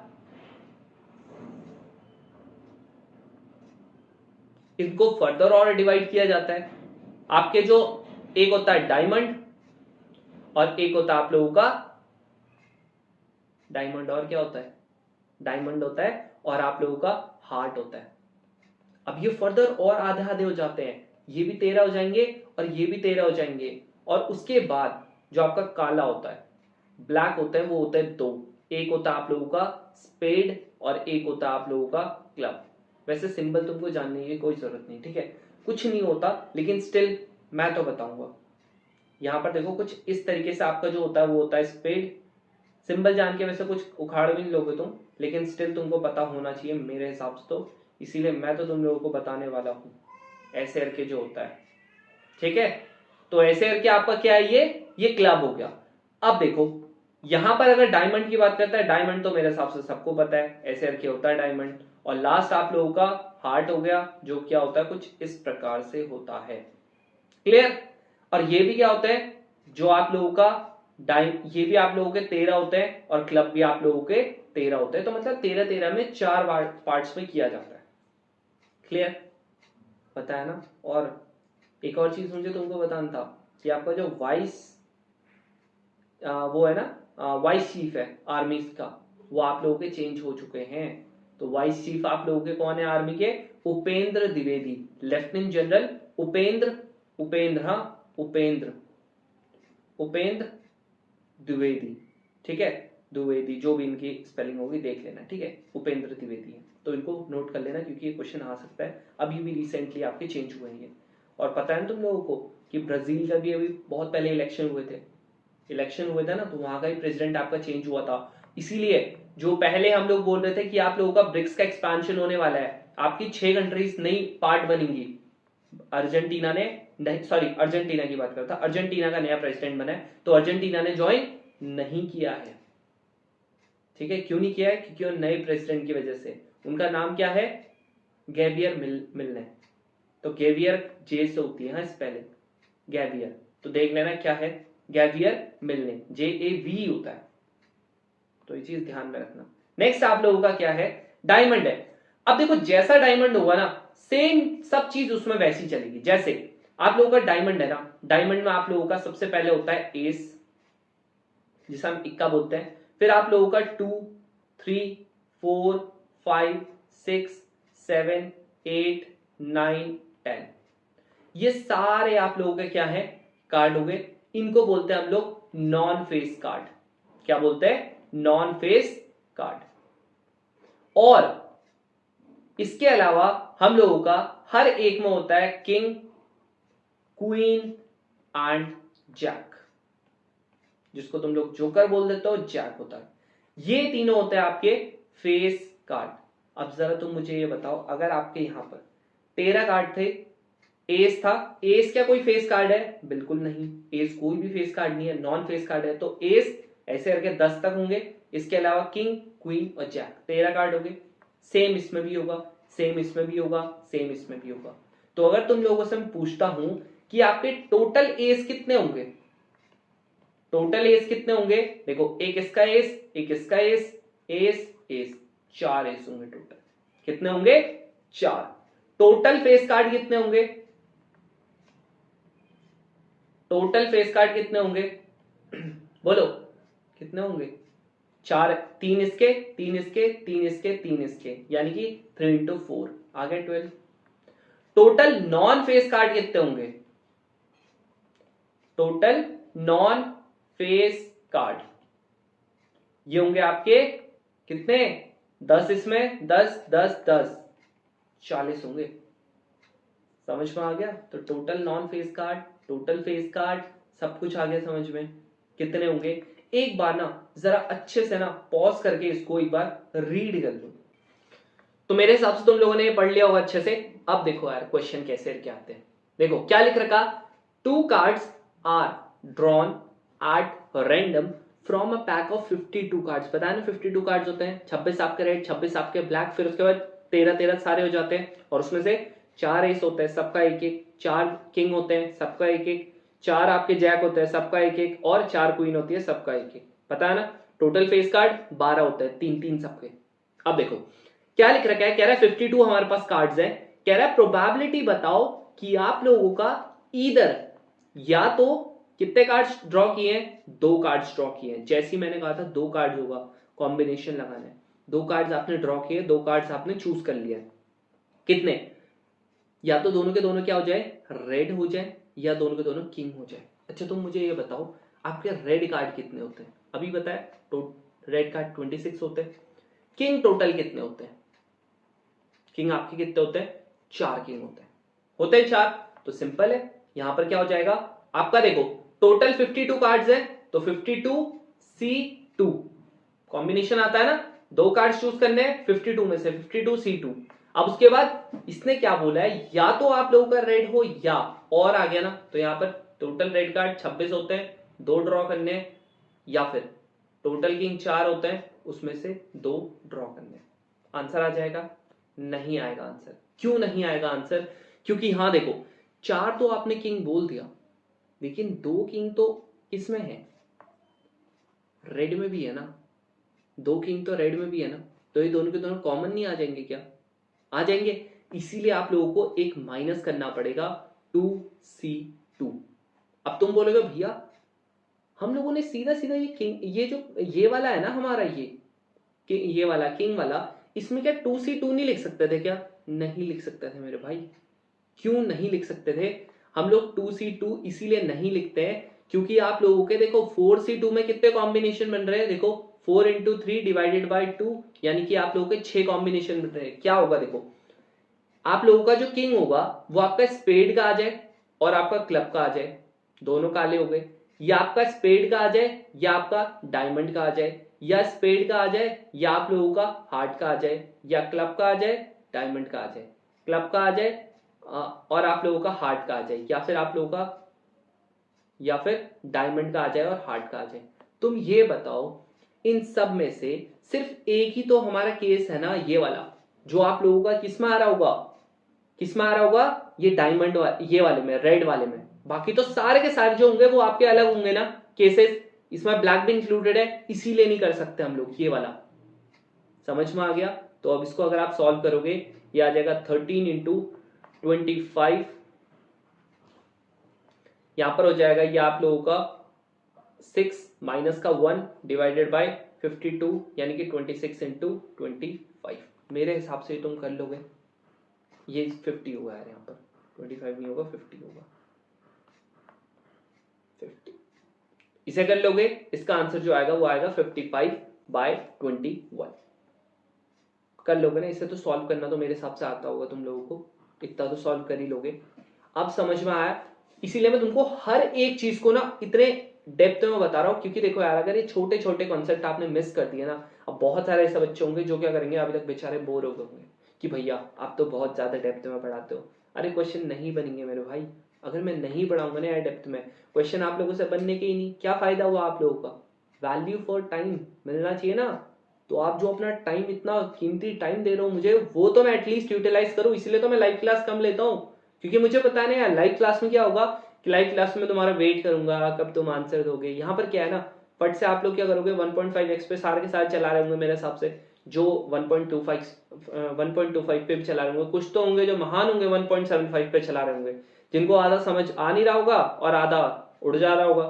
इनको फर्दर और डिवाइड किया जाता है। आपके जो एक होता है डायमंड, और एक होता है आप लोगों का डायमंड, और क्या होता है, डायमंड होता है, और आप लोगों का हार्ट होता है। अब ये फर्दर और आधे आधे हो जाते हैं, ये भी 13 हो जाएंगे और ये भी 13 हो जाएंगे। और उसके बाद जो आपका काला होता है, ब्लैक होता है, वो होता है 2, एक होता है आप लोगों का स्पेड और एक होता है आप लोगों का क्लब। वैसे सिंबल तुमको जानने की कोई जरूरत नहीं, ठीक है, कुछ नहीं होता, लेकिन स्टिल मैं तो बताऊंगा। यहां पर देखो कुछ इस तरीके से आपका जो होता है वो होता है स्पेड। सिंबल जान के वैसे कुछ उखाड़ भी नहीं लोगे तुम, लेकिन स्टिल तुमको पता होना चाहिए मेरे हिसाब से, तो इसीलिए मैं तो तुम लोगों को बताने वाला हूं ऐसे करके जो होता है, ठीक है। तो ऐसे करके आपका क्या है, ये क्लब हो गया। अब देखो यहां पर अगर डायमंड की बात करता है, डायमंड तो मेरे हिसाब से सबको पता है ऐसे करके होता है डायमंड। और लास्ट आप लोगों का हार्ट हो गया, जो क्या होता है कुछ इस प्रकार से होता है, क्लियर। और ये भी क्या होता है, जो आप लोगों का ये भी आप लोगों के 13 होते हैं और क्लब भी आप लोगों के 13 होते हैं। तो मतलब 13 में 4 पार्ट्स में किया जाता है, क्लियर, पता है ना। और एक और चीज मुझे तुमको बताना था कि आपका जो वाइस वो है ना, वाइस चीफ है आर्मी का, वो आप लोगों के चेंज हो चुके हैं। तो वाइस चीफ आप लोगों के कौन है आर्मी के? उपेंद्र द्विवेदी, लेफ्टिनेंट जनरल उपेंद्र, उपेंद्र द्विवेदी, ठीक है, द्विवेदी, जो भी इनकी स्पेलिंग होगी देख लेना, ठीक है, उपेंद्र द्विवेदी है, तो इनको नोट कर लेना क्योंकि ये क्वेश्चन आ सकता है। अभी भी रिसेंटली आपके चेंज हुए हैं। और पता है ना तुम लोगों को कि ब्राजील का भी अभी बहुत पहले इलेक्शन हुए थे, ना, तो वहां का ही प्रेसिडेंट आपका चेंज हुआ था। इसीलिए जो पहले हम लोग बोल रहे थे कि आप लोगों का ब्रिक्स का एक्सपेंशन होने वाला है, आपकी 6 कंट्रीज नई पार्ट बनेंगी। अर्जेंटीना ने, नहीं सॉरी अर्जेंटीना की बात करता, अर्जेंटीना का नया प्रेसिडेंट बना है, तो अर्जेंटीना ने ज्वाइन नहीं किया है, ठीक है। क्यों नहीं किया है? क्योंकि वो नए प्रेसिडेंट की वजह से। उनका नाम क्या है? गैवियर मिलने, तो गैवियर जे से होती है हाँ स्पेलिंग गैवियर, तो देख लेना क्या है गैवियर मिलने, JAV होता है, तो ये चीज ध्यान में रखना। नेक्स्ट आप लोगों का क्या है डायमंड है। अब देखो जैसा डायमंड होगा ना सेम सब चीज उसमें वैसी चलेगी। जैसे आप लोगों का डायमंड है ना, डायमंड में आप लोगों का सबसे पहले होता है एस जिसे हम इक्का बोलते हैं, फिर आप लोगों का 2 3 4 5 6 7 8 9 10, ये सारे आप लोगों के क्या है कार्ड हो गए। इनको बोलते हैं हम लोग नॉन फेस कार्ड। क्या बोलते हैं नॉन फेस कार्ड। और इसके अलावा हम लोगों का हर एक में होता है किंग, क्वीन एंड जैक, जिसको तुम लोग जोकर बोल देते हो, जैक होता है। ये तीनों होते हैं आपके फेस कार्ड। अब जरा तुम मुझे ये बताओ, अगर आपके यहां पर 13 कार्ड थे, एस था, एस क्या कोई फेस कार्ड है? बिल्कुल नहीं, एस कोई भी फेस कार्ड नहीं है, नॉन फेस कार्ड है। तो एस ऐसे करके 10 तक होंगे, इसके अलावा किंग, क्वीन और जैक 13 कार्ड हो गए। सेम इसमें भी होगा, सेम इसमें भी होगा, सेम इसमें भी होगा। तो अगर तुम लोगों से मैं पूछता हूं कि आपके टोटल एस कितने होंगे, टोटल एस कितने होंगे, देखो एक इसका एस, एक इसका एस, एस एस, 4 एस होंगे टोटल। कितने होंगे? 4। टोटल फेस कार्ड कितने होंगे? टोटल फेस कार्ड कितने होंगे? बोलो कितने होंगे? 4, 3 इसके, 3 इसके, 3 इसके, 3 इसके, यानी कि 3 into 4 आ गए 12। टोटल नॉन फेस कार्ड कितने होंगे? टोटल नॉन फेस कार्ड ये होंगे आपके कितने? 10 इसमें, 10 10 10, 40 होंगे। समझ में आ गया? तो total non face card, total face card, सब कुछ आ गया समझ में। कितने होंगे एक बार ना जरा अच्छे से ना पॉज करके इसको एक बार रीड कर लो। तो मेरे हिसाब से तुम लोगों ने ये पढ़ लिया होगा अच्छे से। अब देखो यार क्वेश्चन कैसे क्या आते हैं। देखो क्या लिख रखा, 2 cards are drawn at random from a pack of 52 cards. पता है ना 52 कार्ड्स होते हैं, 26 आपके रेड, 26 आपके ब्लैक, फिर उसके बाद 13 13 सारे हो जाते हैं, और उसमें से 4 एस होते हैं सबका एक एक, 4 किंग होते हैं सबका एक एक, 4 आपके जैक होते हैं सबका एक एक, और 4 क्वीन होती है सबका एक एक। पता है ना? टोटल फेस कार्ड 12 होते हैं, 3 3 सबके। अब देखो क्या लिख रखा है, कह रहा है 52 हमारे पास कार्ड्स हैं, कह रहा है प्रोबेबिलिटी बताओ कि आप लोगों का ईदर या तो कितने कार्ड्स ड्रॉ किए हैं, 2 कार्ड्स ड्रॉ किए हैं। जैसे मैंने कहा था 2 कार्ड्स होगा, कॉम्बिनेशन लगाना है। 2 कार्ड्स आपने ड्रॉ किए, 2 कार्ड्स आपने चूज कर लिया। कितने? या तो दोनों के दोनों क्या हो जाए, रेड हो जाए, या दोनों के दोनों किंग हो जाए। अच्छा तुम मुझे ये बताओ आपके रेड कार्ड कितने होते हैं? अभी बताया तो रेड कार्ड 26 होते हैं। किंग टोटल कितने होते हैं? किंग आपके कितने होते हैं? 4 किंग होते हैं 4। तो सिंपल है, यहां पर क्या हो जाएगा आपका, देखो टोटल 52 कार्ड्स है, तो 52C2 कॉम्बिनेशन आता है ना, 2 कार्ड्स चूज करने हैं 52 में से, 52C2। अब उसके बाद इसने क्या बोला है, या तो आप लोगों का रेड हो या, और आ गया ना, तो यहां पर टोटल रेड कार्ड 26 होते हैं, 2 ड्रॉ करने हैं, या फिर टोटल किंग 4 होते हैं उसमें से 2 ड्रॉ करने। आंसर आ जाएगा? नहीं आएगा आंसर। क्यों नहीं आएगा आंसर? क्योंकि यहां देखो 4 तो आपने किंग बोल दिया, लेकिन 2 किंग तो इसमें है, रेड में भी है ना, 2 किंग तो रेड में भी है ना, तो ये दोनों के दोनों कॉमन नहीं आ जाएंगे क्या? आ जाएंगे। इसीलिए आप लोगों को एक माइनस करना पड़ेगा 2C2। अब तुम बोलोगे भैया हम लोगों ने सीधा सीधा ये किंग, ये जो ये वाला है ना हमारा, ये वाला किंग वाला, इसमें क्या 2C2 नहीं लिख सकते थे क्या? नहीं लिख सकते थे मेरे भाई। क्यों नहीं लिख सकते थे? हम लोग 2C2 इसीलिए नहीं लिखते हैं क्योंकि आप लोगों के देखो 4C2 में कितने कॉम्बिनेशन बन रहे हैं, देखो 4 into 3 डिवाइडेड बाई 2, यानी कि आप लोगों के 6 कॉम्बिनेशन बन रहे हैं। क्या होगा देखो, आप लोगों का जो किंग होगा वो आपका स्पेड का आ जाए और आपका क्लब का आ जाए, दोनों काले हो गए, या आपका स्पेड का आ जाए या आपका डायमंड का आ जाए, या स्पेड का आ जाए या आप लोगों का हार्ट का आ जाए, या क्लब का आ जाए डायमंड का आ जाए, क्लब का आ जाए और आप लोगों का हार्ट का आ जाए, या फिर आप लोगों का या फिर डायमंड का आ जाए और हार्ट का आ जाए। तुम ये बताओ इन सब में से सिर्फ एक ही तो हमारा केस है ना, ये वाला, जो आप लोगों का किसमें आ रहा होगा, किसमें आ रहा होगा, ये डायमंड ये वाले में, रेड वाले में। बाकी तो सारे के सारे जो होंगे वो आपके अलग होंगे ना केसेस, इसमें ब्लैक भी इंक्लूडेड है, इसीलिए नहीं कर सकते हम लोग ये वाला। समझ में आ गया? तो अब इसको अगर आप सॉल्व करोगे, ये आ जाएगा 13 इंटू 25, यहां पर हो जाएगा ये आप लोगों का 6 माइनस का 1 डिवाइडेड बाय 52, यानी कि 26 इंटू 25। मेरे हिसाब से तुम कर लोगे, ये 50 होगा यार, यहाँ पर 25 नहीं होगा, 50 होगा, 50 इसे कर लोगे। इसका आंसर जो आएगा वो आएगा 55/21। कर लोगे ना इसे? तो सॉल्व करना तो मेरे हिसाब से आता होगा तुम लोगों को, इतना तो सॉल्व कर ही लोगे। अब समझ में आया? इसीलिए मैं तुमको हर एक चीज को ना इतने डेप्थ में बता रहा हूँ, क्योंकि देखो यार, अगर ये छोटे छोटे कॉन्सेप्ट आपने मिस कर दिए ना, अब बहुत सारे ऐसे बच्चे होंगे जो क्या करेंगे, अभी तक बेचारे बोर हो गए होंगे कि भैया आप तो बहुत ज्यादा डेप्थ में पढ़ाते हो। अरे क्वेश्चन नहीं बनेंगे मेरे भाई, अगर मैं नहीं पढ़ाऊंगा ना यार डेप्थ में, क्वेश्चन आप लोगों से बनने के ही नहीं, क्या फायदा हुआ आप लोगों का? वैल्यू फॉर टाइम मिलना चाहिए ना। तो आप जो अपना टाइम, इतना कीमती टाइम दे रहे हो मुझे, वो तो मैं एटलीस्ट यूटिलाइज करूँ। इसलिए तो मैं लाइव क्लास कम लेता हूँ, क्योंकि मुझे पता है ना यार लाइव क्लास में क्या होगा, कि लाइव क्लास में तुम्हारा वेट करूंगा कब तुम आंसर दोगे। यहाँ पर क्या है ना, फट से आप लोग क्या करोगे, 1.5x पे सारे के सारे चला रहे होंगे मेरे हिसाब से, जो 1.25 पे भी चला रहे होंगे, कुछ तो होंगे जो महान होंगे 1.75 पे चला रहे होंगे, जिनको आधा समझ आ नहीं रहा होगा और आधा उड़ जा रहा होगा।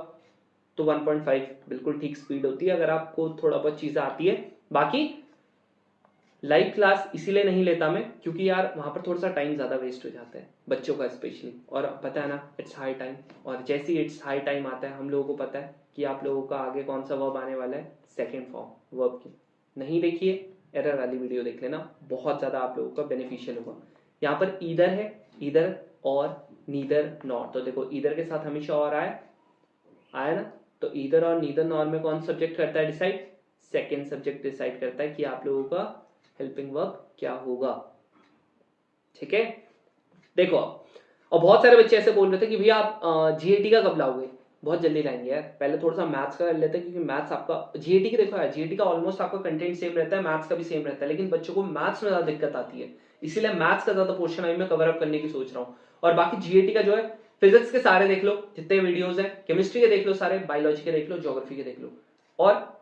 तो 1.5 बिल्कुल ठीक स्पीड होती है अगर आपको थोड़ा बहुत चीजें आती है। बाकी लाइव क्लास इसीलिए नहीं लेता मैं, क्योंकि यार वहां पर थोड़ा सा टाइम ज्यादा वेस्ट हो जाता है बच्चों का स्पेशली, और पता है ना इट्स हाई टाइम, और जैसे ही इट्स हाई टाइम आता है हम लोगों को पता है कि आप लोगों का आगे कौन सा वर्ब आने वाला है, सेकेंड फॉर्म वर्ब की। नहीं देखिए, एरर वाली वीडियो देख लेना, बहुत ज्यादा आप लोगों का बेनिफिशियल होगा। यहाँ पर ईदर है, ईदर और नीदर नॉर, तो देखो ईदर के साथ हमेशा और आया ना, तो ईदर और नीदर नॉर में कौन सब्जेक्ट करता है डिसाइड, सेकेंड सब्जेक्ट डिसाइड करता है कि आप लोगों का हेल्पिंग वर्ब क्या होगा। ठीक है, देखो और बहुत सारे बच्चे ऐसे बोल रहे थे कि भैया आप जीएटी का कब लाओगे, बहुत जल्दी लाएंगे यार, पहले थोड़ा सा मैथ्स का कर लेते हैं, क्योंकि मैथ्स आपका जीएटी की, देखो यार जीएटी का ऑलमोस्ट आपका कंटेंट सेम रहता है, मैथ्स का भी सेम रहता है, लेकिन बच्चों को मैथ्स में ज्यादा दिक्कत आती है, इसीलिए मैथ्स का ज्यादा पोर्शन अभी मैं कवर अप करने की सोच रहा हूँ। और बाकी जीएटी का जो है, फिजिक्स के सारे देख लो जितने वीडियोज हैं, केमिस्ट्री के देख लो सारे, बायोलॉजी के देख लो, ज्योग्राफी के देख लो, और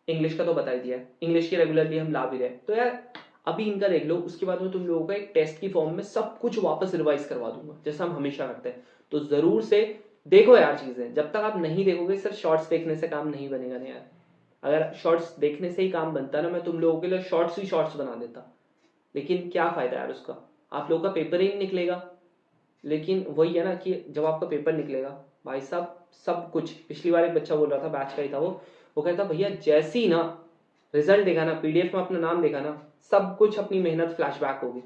इंग्लिश का तो बता ही दिया है, इंग्लिश की रेगुलरली हम ला भी रहे। तो यार अभी इनका देख लो, उसके बाद में तुम लोगों को एक टेस्ट की फॉर्म में सब कुछ वापस रिवाइज करवा दूंगा, जैसा हम हमेशा करते हैं। तो जरूर से देखो यार चीजें, जब तक आप नहीं देखोगे सिर्फ शॉर्ट्स देखने से काम नहीं बनेगा ना यार। अगर शॉर्ट्स देखने से ही काम बनता ना, मैं तुम लोगों के लिए शॉर्ट्स ही शॉर्ट्स बना देता, लेकिन क्या फायदा यार उसका, आप लोगों का पेपर ही नहीं निकलेगा। लेकिन वही है ना कि जब आपका पेपर निकलेगा भाई साहब, सब कुछ, पिछली बार एक बच्चा बोल रहा था, बैच का ही था वो कहता भैया जैसी ना रिजल्ट देखा ना, पीडीएफ में अपना नाम देखा ना, सब कुछ अपनी मेहनत फ्लैशबैक होगी।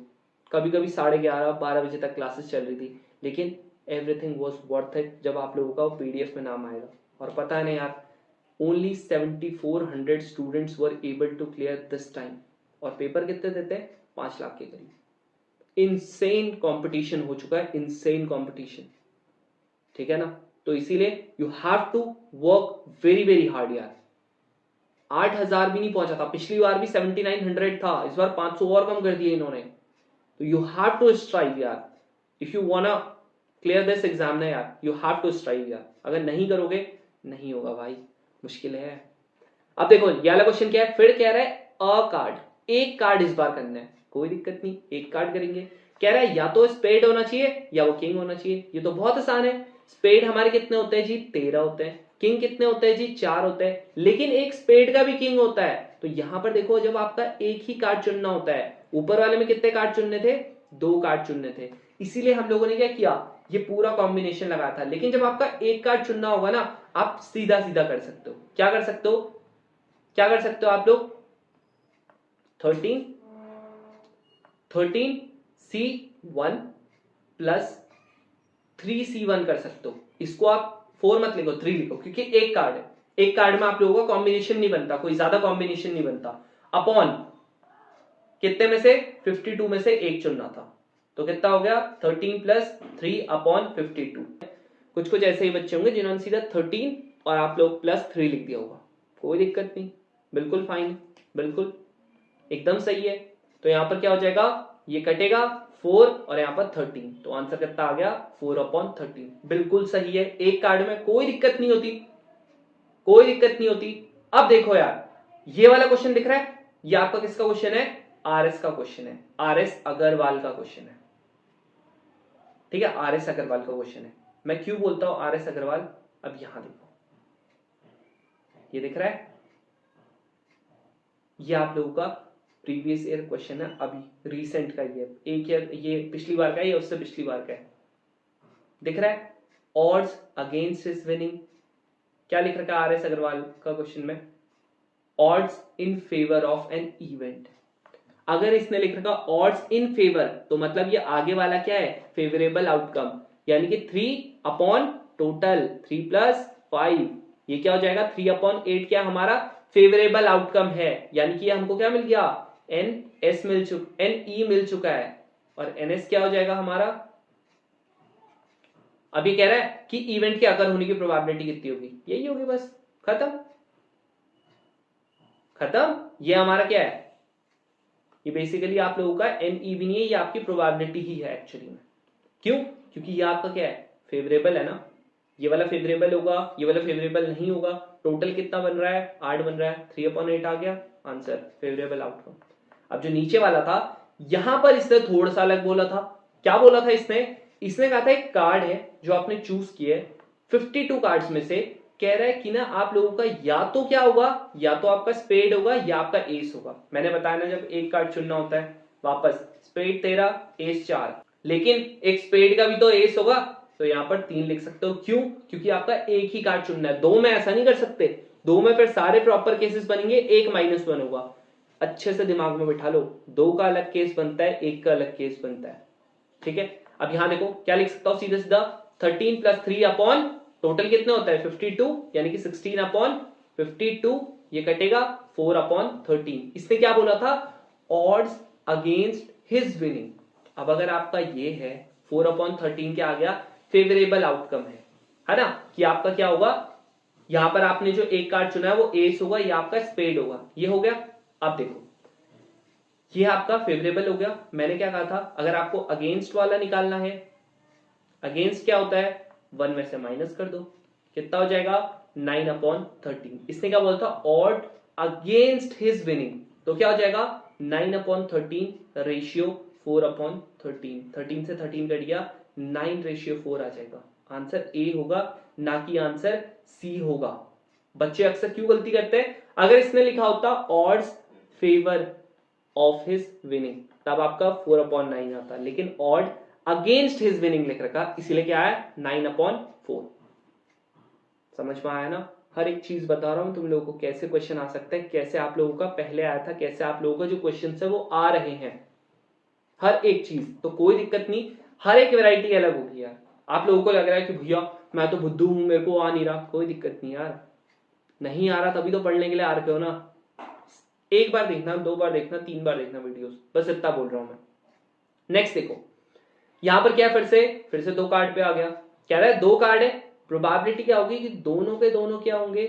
कभी कभी 11:30 12 बजे तक क्लासेस चल रही थी, लेकिन एवरीथिंग वॉज वर्थ इट जब आप लोगों का पीडीएफ में नाम आएगा। और पता है ना यार, only 7400 students were able to clear this time, और पेपर कितने देते हैं, 5 लाख के करीब। इनसेन कंपटीशन हो चुका है, इनसेन कंपटीशन, ठीक है ना। तो इसीलिए you have to work very very hard यार। 8000 भी नहीं पहुंचा था, पिछली बार भी 7900 था, इस बार 500 और कम कर दिए इन्होंने। तो यू हैव टू स्ट्राइव यार, if you वांना clear this exam ना यार, यू हैव टू स्ट्राइव यार। अगर नहीं करोगे नहीं होगा भाई, मुश्किल है। अब देखो ये वाला क्वेश्चन क्या है, फिर कह रहा है अ कार्ड, एक कार्ड इस बार करना है, कोई दिक्कत नहीं, एक कार्ड करेंगे। कह रहा है या तो स्पेड होना चाहिए या वो किंग होना चाहिए, ये तो बहुत आसान है। स्पेड हमारे कितने होते हैं जी, 13 होते हैं। किंग कितने होते हैं जी, 4 होते हैं, लेकिन एक स्पेड का भी किंग होता है। तो यहां पर देखो, जब आपका एक ही कार्ड चुनना होता है, ऊपर वाले में कितने कार्ड चुनने थे, 2 कार्ड चुनने थे, इसीलिए हम लोगों ने क्या किया, ये पूरा कॉम्बिनेशन लगाया था। लेकिन जब आपका एक कार्ड चुनना होगा ना, आप सीधा सीधा कर सकते हो। क्या कर सकते हो, क्या कर सकते हो आप लोग, 13C1 प्लस 3C1 कर सकते हो। इसको आप 4 मत लिखो, 3 लिखो, क्योंकि एक कार्ड है, एक कार्ड में आप लोगों का कॉम्बिनेशन नहीं बनता, कोई ज्यादा कॉम्बिनेशन नहीं बनता। अपॉन कितने में से, 52 में से एक चुनना था, तो कितना हो गया, 13 प्लस 3 अपॉन 52। कुछ कुछ ऐसे ही बच्चे होंगे जिन्होंने सीधा 13 और आप लोग प्लस 3 लिख दिया होगा, कोई दिक्कत नहीं, बिल्कुल फाइन, बिल्कुल एकदम सही है। तो यहाँ पर क्या हो जाएगा, ये कटेगा 4 और यहाँ पर 13, तो आंसर कितना आ गया 4/13। बिल्कुल सही है, एक कार्ड में कोई दिक्कत नहीं होती, कोई दिक्कत नहीं होती। अब देखो यार, ये वाला क्वेश्चन दिख रहा है, ये आपका किसका क्वेश्चन है, आरएस का क्वेश्चन है, आरएस अग्रवाल का क्वेश्चन है, ठीक है, आरएस अग्रवाल का क्वेश्चन है। मैं क्यों बोलता हूं आरएस अग्रवाल, अब यहां देखो, ये दिख रहा है, ये आप लोगों का प्रीवियस ईयर क्वेश्चन है, अभी रिसेंट का, ये एक ईयर, ये पिछली बार का है, ये उससे पिछली बार का है, दिख रहा है, ऑड्स अगेंस्ट हिज विनिंग, क्या लिख रखा है आरएस अग्रवाल का क्वेश्चन में, odds in favour of an event. अगर इसने लिख रखा ऑड्स इन फेवर, तो मतलब ये आगे वाला क्या है, फेवरेबल आउटकम, यानी कि 3/, टोटल 3 + 5, ये क्या हो जाएगा 3/8, क्या हमारा फेवरेबल आउटकम है, यानी कि हमको क्या मिल गया, NS NE मिल चुका है, और NS क्या हो जाएगा हमारा, अभी कह रहा है कि इवेंट के अकर होने की प्रोबेबिलिटी कितनी होगी, यही होगी, बस खत्म खत्म। ये हमारा क्या है, ये बेसिकली आप लोगों का NE भी नहीं है, ये आपकी प्रोबेबिलिटी ही है एक्चुअली में। क्यों, क्योंकि ये आपका क्या है, फेवरेबल है ना, ये वाला फेवरेबल होगा, ये वाला फेवरेबल नहीं होगा। टोटल कितना बन रहा है, 8 बन रहा है, 3/8 आ गया आंसर, फेवरेबल आउटकम। अब जो नीचे वाला था, यहां पर इसने थोड़ा सा अलग बोला था, क्या बोला था इसने कहा था एक कार्ड है जो आपने चूज किया है 52 कार्ड्स में से, कह रहा है कि ना आप लोगों का या तो क्या होगा, या तो आपका स्पेड होगा या आपका एस होगा। मैंने बताया ना, जब एक कार्ड चुनना होता है, वापस स्पेड 13, एस 4, लेकिन एक स्पेड का भी तो एस होगा, तो यहां पर 3 लिख सकते हो। क्यों, क्योंकि आपका एक ही कार्ड चुनना है, दो में ऐसा नहीं कर सकते, दो में फिर सारे प्रॉपर केसेस बनेंगे, एक -1 होगा। अच्छे से दिमाग में बिठा लो, दो का अलग केस बनता है, एक का अलग केस बनता है, ठीक है। अब यहां देखो क्या लिख सकता हूं, सीधे सीधा 13 + 3 टोटल कितने होता है 52, यानी कि 16/52, ये कटेगा 4/13। इसने क्या बोला था, ऑड्स अगेंस्ट हिज विनिंग। अब अगर आपका ये है 4/13 क्या आ गया, फेवरेबल आउटकम है ना, कि आपका क्या होगा, यहां पर आपने जो एक कार्ड चुना है वो एस होगा या आपका स्पेड होगा, ये हो गया। अब देखो ये आपका फेवरेबल हो गया। मैंने क्या कहा था, अगर आपको अगेंस्ट वाला निकालना है, अगेंस्ट क्या होता है, 1 में से माइनस कर दो, कितना हो जाएगा 9/13। इसने क्या बोला था, ऑड अगेंस्ट हिज विनिंग, तो क्या हो जाएगा 9/13 रेशियो 4/13, 13 से 13 कट गया, 9/4 आ जाएगा। आंसर ए होगा, ना कि आंसर सी होगा। बच्चे अक्सर क्यों गलती करते हैं, अगर इसने लिखा होता odds favour of his winning, तब आपका 4/9 आता, लेकिन ऑड अगेंस्ट हिज विनिंग लिख रखा, इसीलिए क्या है 9/4। समझ में आया ना, हर एक चीज बता रहा हूं तुम लोगों को, कैसे क्वेश्चन आ सकते हैं, कैसे आप लोगों का पहले आया था, कैसे आप लोगों का जो क्वेश्चन है वो आ रहे हैं, हर एक चीज। तो कोई दिक्कत नहीं, हर एक वैरायटी अलग होगी यार। आप लोगों को लग रहा है कि भैया मैं तो बुद्धू हूं, मेरे को आ नहीं रहा, कोई दिक्कत नहीं यार, नहीं आ रहा तभी तो पढ़ने के लिए आ रखे हो ना। एक बार देखना, 2 बार देखना, 3 बार देखना वीडियोस, बस इतना बोल रहा हूं मैं। नेक्स्ट देखो, यहां पर क्या, फिर से 2 कार्ड पे आ गया, कह रहा है 2 कार्ड है, प्रोबेबिलिटी क्या होगी कि दोनों के दोनों क्या होंगे,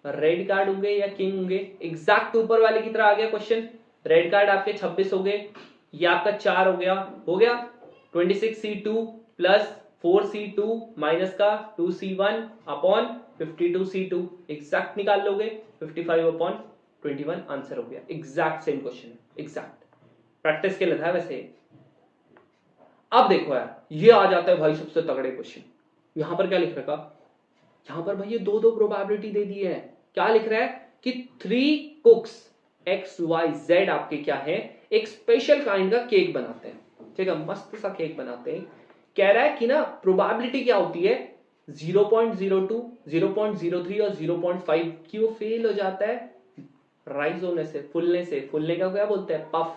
रेड कार्ड होंगे या किंग होंगे। एग्जैक्ट ऊपर वाले की तरह आ गया क्वेश्चन, रेड कार्ड आपके 26 हो गए, ये आपका 4 हो गया, 26C2 + 4C2 माइनस का 2C1 अपॉन 52C2, एग्जैक्ट निकाल लोगे 55/21, आंसर हो गया। एग्जैक्ट सेम क्वेश्चन है, एग्जैक्ट प्रैक्टिस के लिए था वैसे। अब देखो यार, ये आ जाता है भाई सबसे तगड़े क्वेश्चन। यहां पर क्या लिख रखा, यहां पर भाई ये 2 प्रोबेबिलिटी दे दी है। क्या लिख रहा है कि 3 कुक्स XYZ आपके क्या है, एक स्पेशल काइंड का केक बनाते हैं, ठीक है, मस्त सा केक बनाते हैं। कह रहा है कि ना प्रोबेबिलिटी क्या होती है 0.02, 0.03 और 0.5 की वो फेल हो जाता है राइज होने से, फुलने से। फुलने का क्या बोलते हैं, पफ,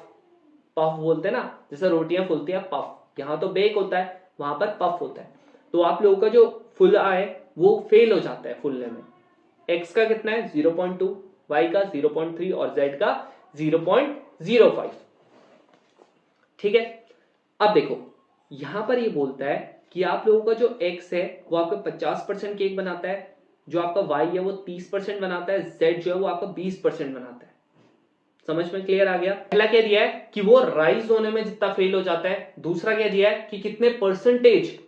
पफ बोलते हैं ना, जैसे रोटियां फुलती हैं पफ, यहां तो बेक होता है, वहां पर पफ होता है। तो आप लोगों का जो फुला है वो फेल हो जाता है फुलने में। एक्स का कितना है 0.2, वाई का 0.3 और जेड का 0.05, ठीक है। अब देखो यहां पर ये बोलता है कि आप लोगों का जो एक्स है वो आपका 50% केक बनाता है, जो आपका वाई है वो 30% बनाता है, जेड जो है वो आपका 20% बनाता है, समझ में क्लियर आ गया? पहला क्या दिया है कि वो राइज होने में जितना फेल हो जाता है, दूसरा क्या दिया है कि कितने परसेंटेज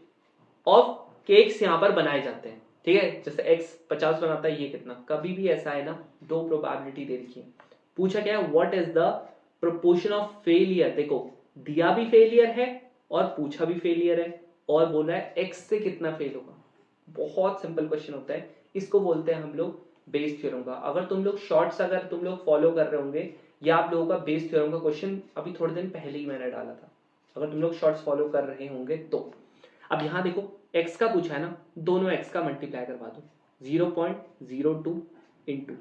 ऑफ केक्स यहां पर बनाए जाते हैं। ठीक है, जैसे x 50 बनाता है, ये कितना, कभी भी ऐसा है ना, दो प्रोबेबिलिटी दे रखी है, पूछा क्या है what is the proportion of failure. देखो दिया भी फेलियर है और पूछा भी फेलियर है और बोल रहा है x से कितना फेल होगा। बहुत सिंपल क्वेश्चन होता है, इसको बोलते हैं हम लोग बेस थ्योरम का। अगर तुम लोग शॉर्ट्स अगर तुम लोग फॉलो कर रहे होंगे, या आप लोगों का बेस थ्योरम का क्वेश्चन अभी थोड़े दिन पहले ही मैंने डाला था, अगर तुम लोग शॉर्ट्स फॉलो कर रहे होंगे तो। अब यहां देखो x का पूछा है ना, दोनों x का मल्टीप्लाई करवा दो, 0.02 इंटू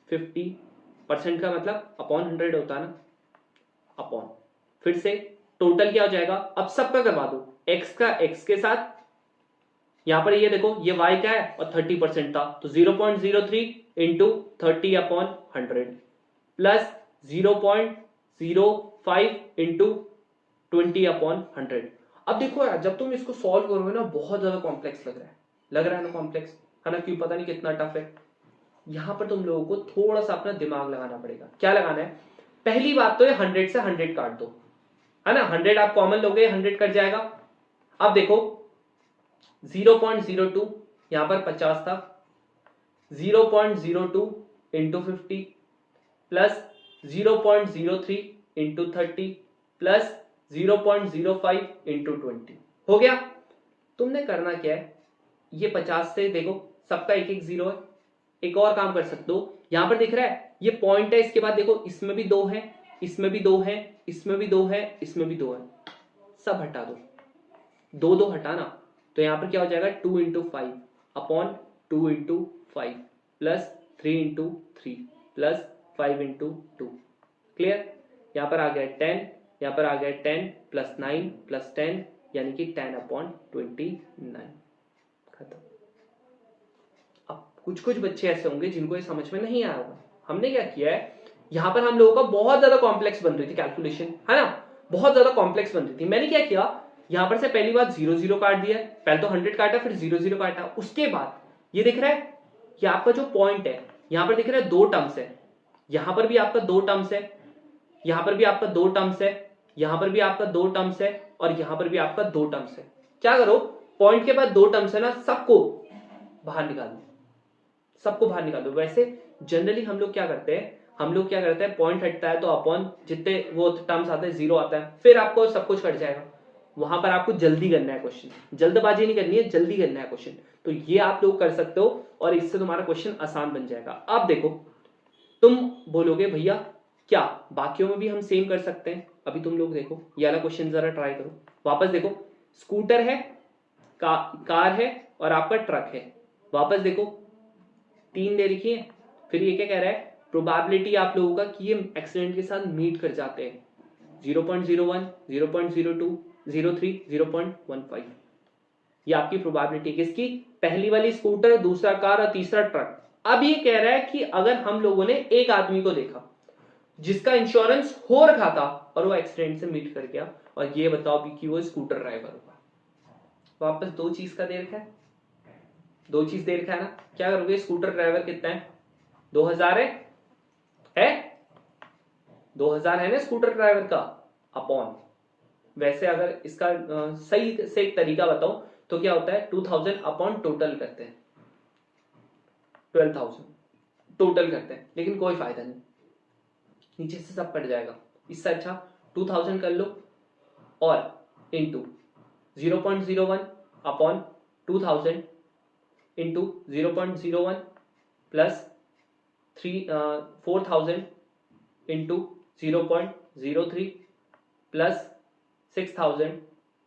50% का मतलब अपॉन 100 होता है ना, अपॉन फिर से टोटल क्या हो जाएगा, अब सबका करवा दो, x का x के साथ, यहां पर ये देखो ये y का है और 30% था तो 0.03 into 30 upon 100 plus 0.05 into 20 upon 100। अब देखो यार जब तुम इसको सॉल्व करोगे ना बहुत ज्यादा कॉम्प्लेक्स लग रहा है ना कॉम्प्लेक्स, है ना, क्यों पता नहीं कितना टफ है। यहां पर तुम लोगों को थोड़ा सा अपना दिमाग लगाना पड़ेगा। क्या लगाना है, पहली बात तो ये 100 से 100 काट दो, है ना, 100 आप कॉमन लोगे 100 कट जाएगा। अब देखो 0.02 यहां पर 50 था, 0.02 into 50 plus 0.03 into 30 plus 0.05 into 20 हो गया। तुमने करना क्या है, ये 50 से देखो सबका एक एक जीरो है, एक और काम कर सकते हो, यहां पर दिख रहा है ये पॉइंट है, इसके बाद देखो इसमें भी दो है, इसमें भी दो है, इसमें भी दो है, इसमें भी दो है, सब हटा दो, दो दो हटाना, तो यहां पर क्या हो जाएगा 2 into 5 upon 2 into 5 plus 3 into 3 plus 5 into 2। Clear, यहां पर आ गया 10, यहां पर आ गया 10 प्लस 9 प्लस 10 यानी कि 10 अपॉन 29। खत्म। अब कुछ कुछ बच्चे ऐसे होंगे जिनको ये समझ में नहीं आया होगा। हमने क्या किया है, यहां पर हम लोगों का बहुत ज्यादा कॉम्प्लेक्स बन रही थी कैलकुलेशन, है ना, बहुत ज्यादा कॉम्प्लेक्स बन रही थी। मैंने क्या किया, यहां पर से पहली बात 0 0 काट दिया, पहले तो 100 काटा फिर 0 0 काटा, उसके बाद ये दिख रहा है कि आपका जो पॉइंट है यहां पर दिख रहा है दो टर्म्स है, यहां पर भी आपका दो टर्म्स है, यहां पर भी आपका दो टर्म्स है, यहां पर भी आपका दो टर्म्स है और यहां पर भी आपका दो टर्म्स है। क्या करो, पॉइंट के बाद दो टर्म्स है ना, सबको बाहर निकाल दो, सबको बाहर निकाल दो। वैसे जनरली हम लोग क्या करते हैं, पॉइंट हटता है तो अपॉन जितने वो टर्म्स आते हैं जीरो आता है, फिर आपको सब कुछ कट जाएगा। वहां पर आपको जल्दी करना है क्वेश्चन, जल्दबाजी नहीं करनी है, जल्दी करना है क्वेश्चन। तो ये आप लोग कर सकते हो और इससे तुम्हारा क्वेश्चन आसान बन जाएगा। अब देखो तुम बोलोगे भैया क्या बाकियों में भी हम सेम कर सकते हैं, अभी तुम लोग देखो ये वाला क्वेश्चन जरा ट्राई करो, वापस देखो स्कूटर है, कार है और आपका ट्रक है, वापस देखो तीन दे रखी है, फिर ये क्या कह रहा है, प्रोबेबिलिटी आप लोगों का कि ये एक्सीडेंट के साथ मीट कर जाते हैं 0.01 0.02 03 0.15, ये आपकी प्रोबेबिलिटी किसकी, पहली वाली स्कूटर, दूसरा कार और तीसरा ट्रक। अब ये कह रहा है कि अगर हम लोगों ने एक आदमी को देखा जिसका इंश्योरेंस हो रखा था और वो एक्सीडेंट से मीट कर गया, और ये बताओ भी कि वो स्कूटर ड्राइवर होगा। वापस दो चीज का दे रखा है, दो चीज दे रखा है ना, क्या करोगे, स्कूटर ड्राइवर कितना है 2000 है 2000 है ना स्कूटर ड्राइवर का, अपॉन, वैसे अगर इसका सही से एक तरीका बताऊं तो क्या होता है 2000 अपॉन टोटल करते हैं, 12,000 टोटल करते हैं, लेकिन कोई फायदा नहीं, नीचे से सब कट जाएगा। इससे अच्छा 2000 कर लो और into 0.01 upon 2000 into 0.01 plus 4000 into 0.03 plus 6000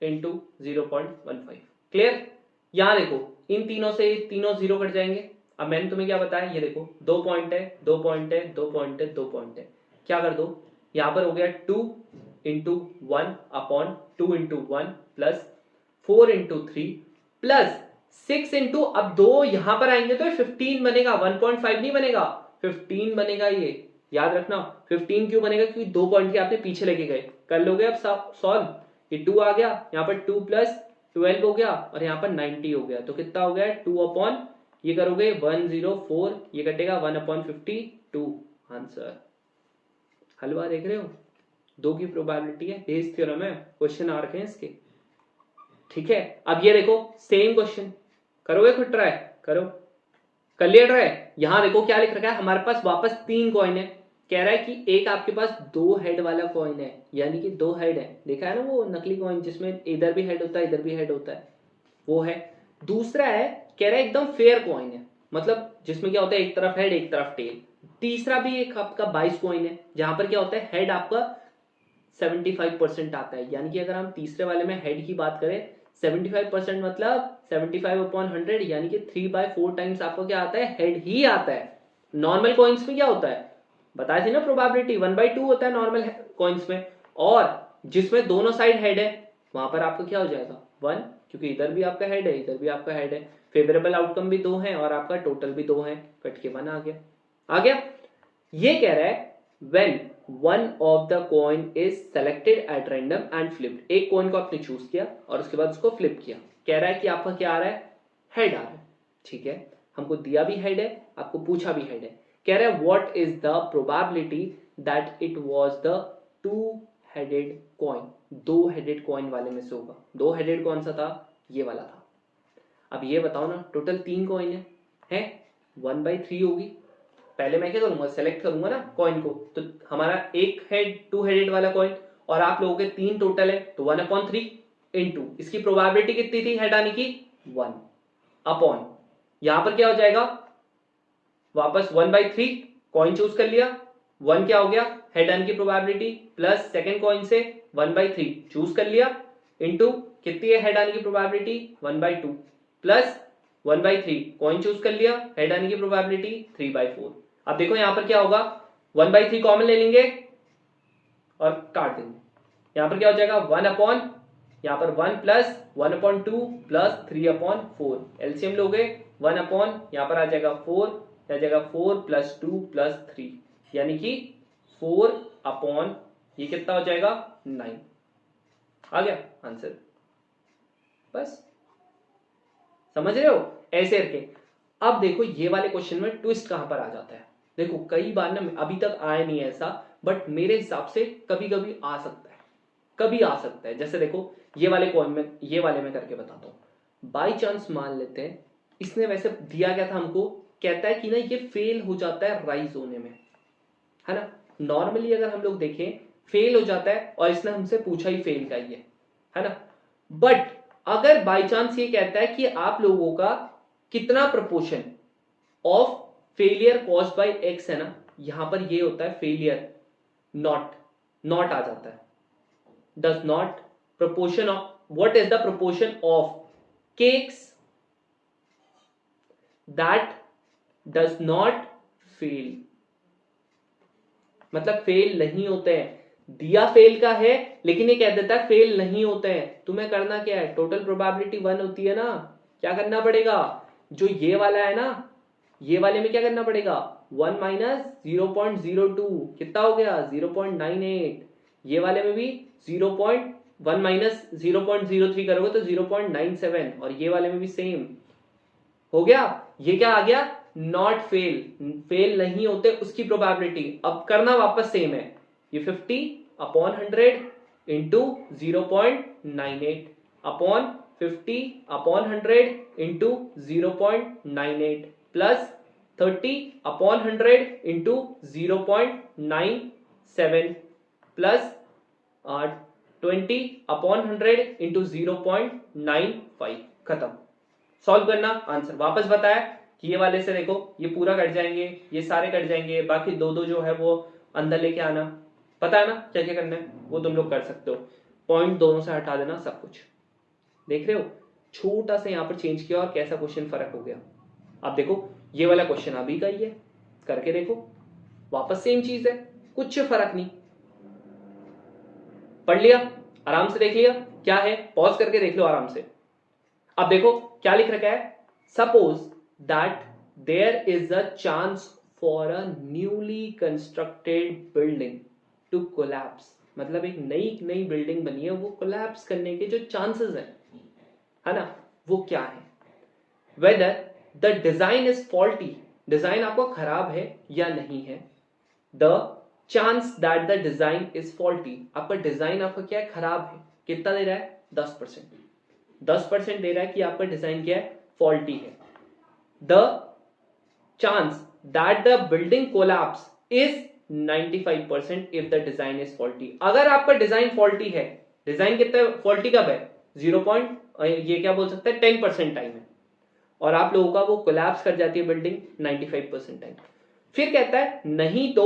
into 0.15। Clear, यहां देखो इन तीनों से तीनों जीरो कट जाएंगे। अब मैंने तुम्हें क्या बताया, ये देखो दो पॉइंट है, दो पॉइंट है, दो पॉइंट है, दो पॉइंट है, क्या कर दो, यहां पर हो गया 2 into 1 upon 2 into 1 plus 4 into 3 plus 6 into, अब दो यहां पर आएंगे तो 15 बनेगा, 1.5 नहीं बनेगा, 15 बनेगा। ये याद रखना 15 क्यों बनेगा, क्योंकि दो पॉइंट के आपने पीछे लेके गए। कर लोगे अब सॉल्व, ये 2 आ गया, यहाँ पर 2 प्लस 12 हो गया और यहाँ पर 90 हो गया, तो कितना हो गया 2 अपॉन, ये करोगे 104, ये कटेगा 1 अपॉन 52 आंसर, हलवा देख रहे हो, 2 की प्रोबेबिलिटी है, हेज थ्योरम है, क्वेश्चन आ रखे हैं इसके, ठीक है। अब ये देखो सेम क्वेश्चन, करोगे खुद ट्राई, करो, कर लिया ट्राई। यहां देखो क्या लिख रखा है, हमारे पास वापस 3 कॉइन है, कह रहा है कि एक आपके पास 2 हेड वाला कॉइन है, यानी कि 2 हेड है, देखा है ना वो नकली कॉइन जिसमें इधर भी हेड होता है इधर भी हेड होता है, वो है। दूसरा है, कह रहा है एकदम फेयर कॉइन है, मतलब जिसमें क्या होता है एक तरफ हेड एक तरफ टेल। तीसरा भी एक आपका 22 कॉइन है, जहां पर क्या होता है हेड आपका 75% आता है, यानी कि अगर हम तीसरे वाले में हेड की बात करें 75% मतलब 75/100, यानी कि 3/4 टाइम्स आपको क्या आता है, हेड ही आता है। नॉर्मल कॉइन्स में क्या होता है, बताया थी ना प्रोबेबिलिटी 1/2 होता है नॉर्मल कॉइन्स में, और जिसमें दोनों साइड हेड है वहां पर आपका क्या हो जाएगा 1, क्योंकि इधर भी आपका हेड है इधर भी आपका हेड है, फेवरेबल आउटकम भी 2 है और आपका टोटल भी 2 है, कट के 1 आ गया। ये कह रहा है when one of the coin is selected at random and flipped, एक कॉइन को आपने चूज किया और उसके बाद उसको फ्लिप किया, कह रहा है कि आपका क्या आ रहा है, हेड आ रहा है, ठीक है। हमको दिया भी हेड है, आपको पूछा भी हेड है, कह रहा है what is the probability that it was the 2-headed coin, 2 headed coin वाले में से होगा। 2 हेडेड कौन सा था, ये वाला था। अब ये बताओ ना, टोटल 3 कॉइन है 1/3 होगी। पहले मैं क्या करूंगा, सेलेक्ट करूंगा ना कॉइन को, तो हमारा एक हेड 2 हेडेड वाला कॉइन और आप लोगों के 3 टोटल है, तो 1/3 इंटू इसकी प्रोबेबिलिटी कितनी थी हेड आने की 1 अपॉन, यहां पर क्या हो जाएगा वापस 1/3, कॉइन चूज कर लिया, 1 क्या हो गया हेड आने की प्रोबेबिलिटी, प्लस सेकेंड कॉइन से 1/3 चूज कर लिया, इंटू कितनी है हेड आने की प्रोबेबिलिटी 1/2, प्लस 1/3 कॉइन चूज कर लिया, हेड आने की प्रोबेबिलिटी 3/4। अब देखो यहां पर क्या होगा, 1/3 कॉमन ले लेंगे और काट देंगे, यहां पर क्या हो जाएगा 1 अपॉन, यहां पर 1 प्लस 1/2 प्लस 3/4, एलसीएम लोगे 1 अपॉन, यहां पर आ जाएगा 4, आ जाएगा 4 प्लस 2 प्लस 3, यानी कि 4 अपॉन, ये कितना हो जाएगा 9, आ गया आंसर। बस समझ रहे हो ऐसे करके। अब देखो ये वाले क्वेश्चन में ट्विस्ट कहां पर आ जाता है, देखो कई बार ना अभी तक आया नहीं ऐसा, बट मेरे हिसाब से कभी कभी आ सकता है, कभी आ सकता है। जैसे देखो ये वाले कॉइन में, ये वाले में करके बताता हूं, बाई चांस मान लेते हैं इसने वैसे दिया गया था हमको, कहता है कि ना ये फेल हो जाता है राइज होने में, है ना। नॉर्मली अगर हम लोग देखें फेल हो जाता है, और इसने हमसे पूछा ही फेल का ही है ना। बट अगर बाई चांस ये कहता है कि आप लोगों का कितना proportion of failure cause by x है ना, यहां पर ये होता है फेलियर, नॉट आ जाता है, does not, proportion of, what is the proportion of cakes that does not fail, मतलब फेल नहीं होते हैं, दिया फेल का है लेकिन ये कह देता है फेल नहीं होते हैं। तुम्हें करना क्या है, टोटल प्रोबेबिलिटी 1 होती है ना, क्या करना पड़ेगा, जो ये वाला है ना, ये वाले में क्या करना पड़ेगा 1 माइनस 0.02, कितना हो गया 0.98, ये वाले में भी 0.1 माइनस 0.03 करोगे तो 0.97, और ये वाले में भी सेम हो गया। ये क्या आ गया, नॉट फेल, फेल नहीं होते उसकी प्रोबेबिलिटी। अब करना वापस सेम है, ये 50/100 into 0.98 upon 50/100 into 0.98 plus 30/100 into 0.97 plus 20/100 into 0.95, खत्म। सॉल्व करना, आंसर वापस बताया कि ये वाले से देखो ये पूरा कट जाएंगे, ये सारे कट जाएंगे, बाकी दो दो जो है वो अंदर लेके आना, पता है ना क्या क्या करना है, वो तुम लोग कर सकते हो, पॉइंट दोनों से हटा देना सब कुछ। देख रहे हो छोटा सा यहां पर चेंज किया और कैसा क्वेश्चन फर्क हो गया। अब देखो ये वाला क्वेश्चन अभी का ही है, करके देखो वापस सेम चीज है, कुछ फर्क नहीं। पढ़ लिया, आराम से देख लिया क्या है, पॉज करके देख लो आराम से। अब देखो क्या लिख रखा है, suppose that there is a chance for a newly constructed building to collapse, मतलब एक नई बिल्डिंग बनी है, वो कोलैप्स करने के जो चांसेस है ना, वो क्या है, whether the design is faulty, design आपको खराब है या नहीं है, the chance that the design is faulty, आपका डिजाइन आपका क्या है, खराब है, कितना दे रहा है, 10%, 10% दे रहा है कि आपका डिजाइन क्या है, फॉल्टी है। The chance that the building collapse is 95% if the design is faulty. अगर आपका डिजाइन फॉल्टी है, डिजाइन कितना फॉल्टी कब है, 0. ये क्या बोल सकते हैं, 10% टाइम है, और आप लोगों का वो कोलैप्स कर जाती है बिल्डिंग 95% टाइम। फिर कहता है नहीं तो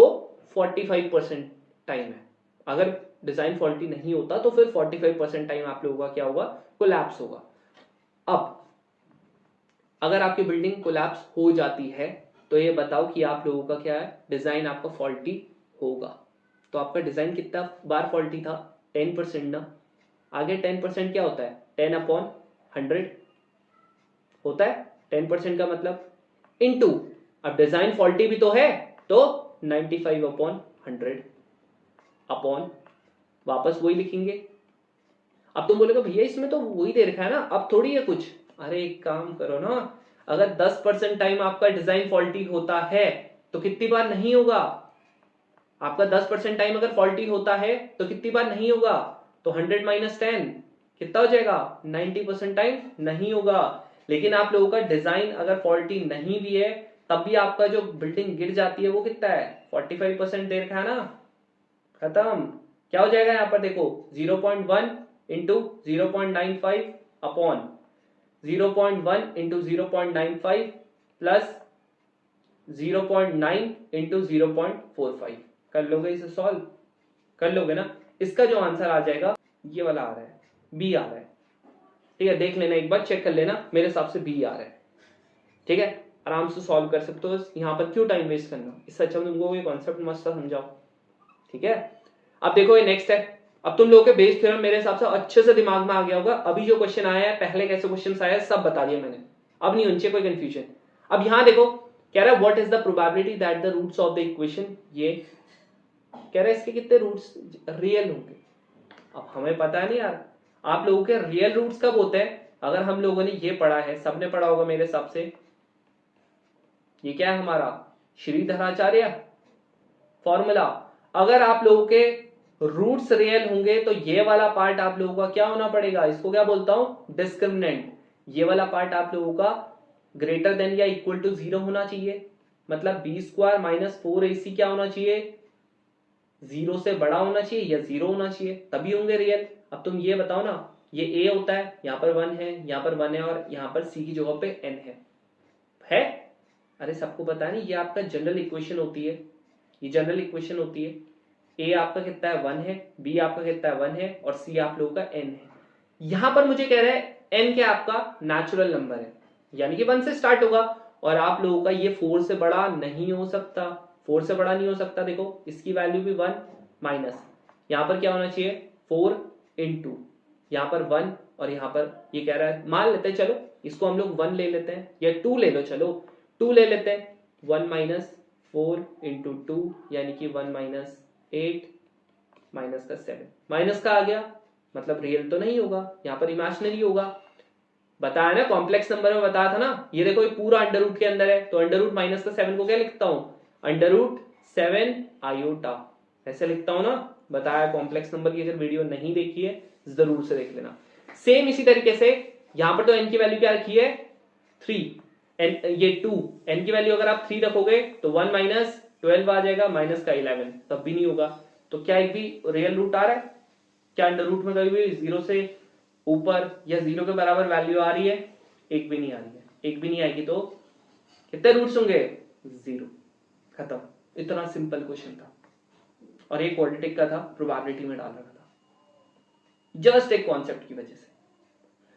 45% टाइम है, अगर डिजाइन फॉल्टी नहीं होता तो फिर 45% टाइम आप लोगों का क्या होगा, कोलैप्स होगा। अब अगर आपकी बिल्डिंग कोलैप्स हो जाती है तो ये बताओ कि आप लोगों का क्या है, डिजाइन आपका फॉल्टी होगा। तो आपका डिजाइन कितना बार फॉल्टी था, 10% ना। आगे 10% क्या होता है, 10/100 होता है, 10% का मतलब इनटू, अब डिजाइन फॉल्टी भी तो है तो 95/100 अपॉन, वापस वही लिखेंगे। अब तुम बोलेगा भैया इसमें तो वही दे रखा है ना, अब थोड़ी है कुछ। अरे एक काम करो ना, अगर 10% टाइम आपका डिजाइन फॉल्टी होता है तो कितनी बार नहीं होगा, आपका 10% टाइम अगर फॉल्टी होता है तो कितनी बार नहीं होगा, तो 100 - 10 कितना हो जाएगा, 90% टाइम नहीं होगा। लेकिन आप लोगों का डिजाइन अगर फॉल्टी नहीं भी है तब भी आपका जो बिल्डिंग गिर जाती है वो कितना है, 45% दे रखा है ना, खत्म। क्या हो जाएगा यहाँ पर देखो, 0.1 into 0.95 upon 0.1 into 0.95 plus 0.9 into 0.45। कर लोगे इसे सॉल्व, कर लोगे ना, इसका जो आंसर आ जाएगा ये वाला आ रहा है, बी आ रहा है। ठीक है, देख लेना एक बार, चेक कर लेना, मेरे हिसाब से बी आ रहा है। ठीक है, आराम से सॉल्व कर सकते हो, यहाँ पर क्यों टाइम वेस्ट करना, इससे अच्छा तुमको ये कॉन्सेप्ट मस्त समझाओ। ठीक है, अब देखो ये नेक्स्ट है। अब तुम लोगों के बेस थ्योरम मेरे हिसाब से अच्छे से दिमाग में आ गया होगा। अभी जो क्वेश्चन आया है, पहले कैसे क्वेश्चन आया है, सब बता दिया मैंने, अब नहीं होनी चाहिए कोई कंफ्यूजन। अब यहां देखो कह रहा है what is the probability that the roots of the equation, ये कह रहा है इसके कितने रूट्स रियल होंगे। अब हमें पता है नहीं यार, आप लोगों के रियल रूट्स कब होते हैं, अगर हम लोगों ने ये पढ़ा है, सबने पढ़ा होगा मेरे हिसाब से, ये क्या है हमारा श्रीधराचार्य फॉर्मूला। अगर आप लोगों के रूट्स रियल होंगे तो ये वाला पार्ट आप लोगों का क्या होना पड़ेगा, इसको क्या बोलता हूं, डिस्क्रिमिनेंट। ये वाला पार्ट आप लोगों का ग्रेटर देन या इक्वल टू 0 होना चाहिए, मतलब b² - 4ac क्या होना चाहिए, 0 से बड़ा होना चाहिए या 0 होना चाहिए, तभी होंगे रियल। अब तुम ये बताओ ना, ये a होता है, यहाँ पर 1 है, यहाँ पर 1 है, और यहाँ पर c की जगह पे n है? अरे सबको पता नहीं, ये आपका जनरल इक्वेशन होती है, ये जनरल इक्वेशन होती है। ए आपका कितना है, 1 है, बी आपका कितना है, 1 है, और सी आप लोगों का n है। यहां पर मुझे कह रहा है n क्या आपका नेचुरल नंबर है, यानी कि 1 से स्टार्ट होगा, और आप लोगों का ये 4 से बड़ा नहीं हो सकता, 4 से बड़ा नहीं हो सकता। देखो इसकी वैल्यू भी 1 माइनस, यहां पर क्या होना चाहिए 4 इंटू, यहां पर 1, और यहां पर ये कह रहा है, मान लेते हैं चलो इसको हम लोग 1 ले लेते हैं, या 2 ले लो, चलो 2 ले लेते हैं, 1 - 4 इंटू 2 यानी कि 1 - 8 माइनस का 7, माइनस का आ गया, मतलब रियल तो नहीं होगा, यहाँ पर इमेजिनरी होगा। बताया ना, कॉम्प्लेक्स नंबर में बताया था ना, ये देखो ये पूरा अंडर रूट के अंदर है, तो अंडर रूट माइनस का 7 को क्या लिखता हूं, अंडर रूट 7 आयोटा, ऐसे लिखता हूं ना। बताया कॉम्प्लेक्स नंबर की, अगर वीडियो नहीं देखी है जरूर से देख लेना। सेम इसी तरीके से यहां पर तो n की वैल्यू क्या रखी है 3, ये 2, n की वैल्यू अगर आप 3 रखोगे तो 1 - 12 आ जाएगा, माइनस का 11, तब भी नहीं होगा। तो क्या एक भी रियल रूट आ रहा है, क्या अंडर रूट में कभी भी 0 से ऊपर या 0 के बराबर वैल्यू आ रही है, एक भी नहीं आ रही है, एक भी नहीं आएगी, तो कितने रूट्स होंगे, 0, खत्म। इतना सिंपल क्वेश्चन था, और एक क्वाड्रेटिक का था, प्रोबेबिलिटी में डाल रखा था, जस्ट एक कॉन्सेप्ट की वजह से।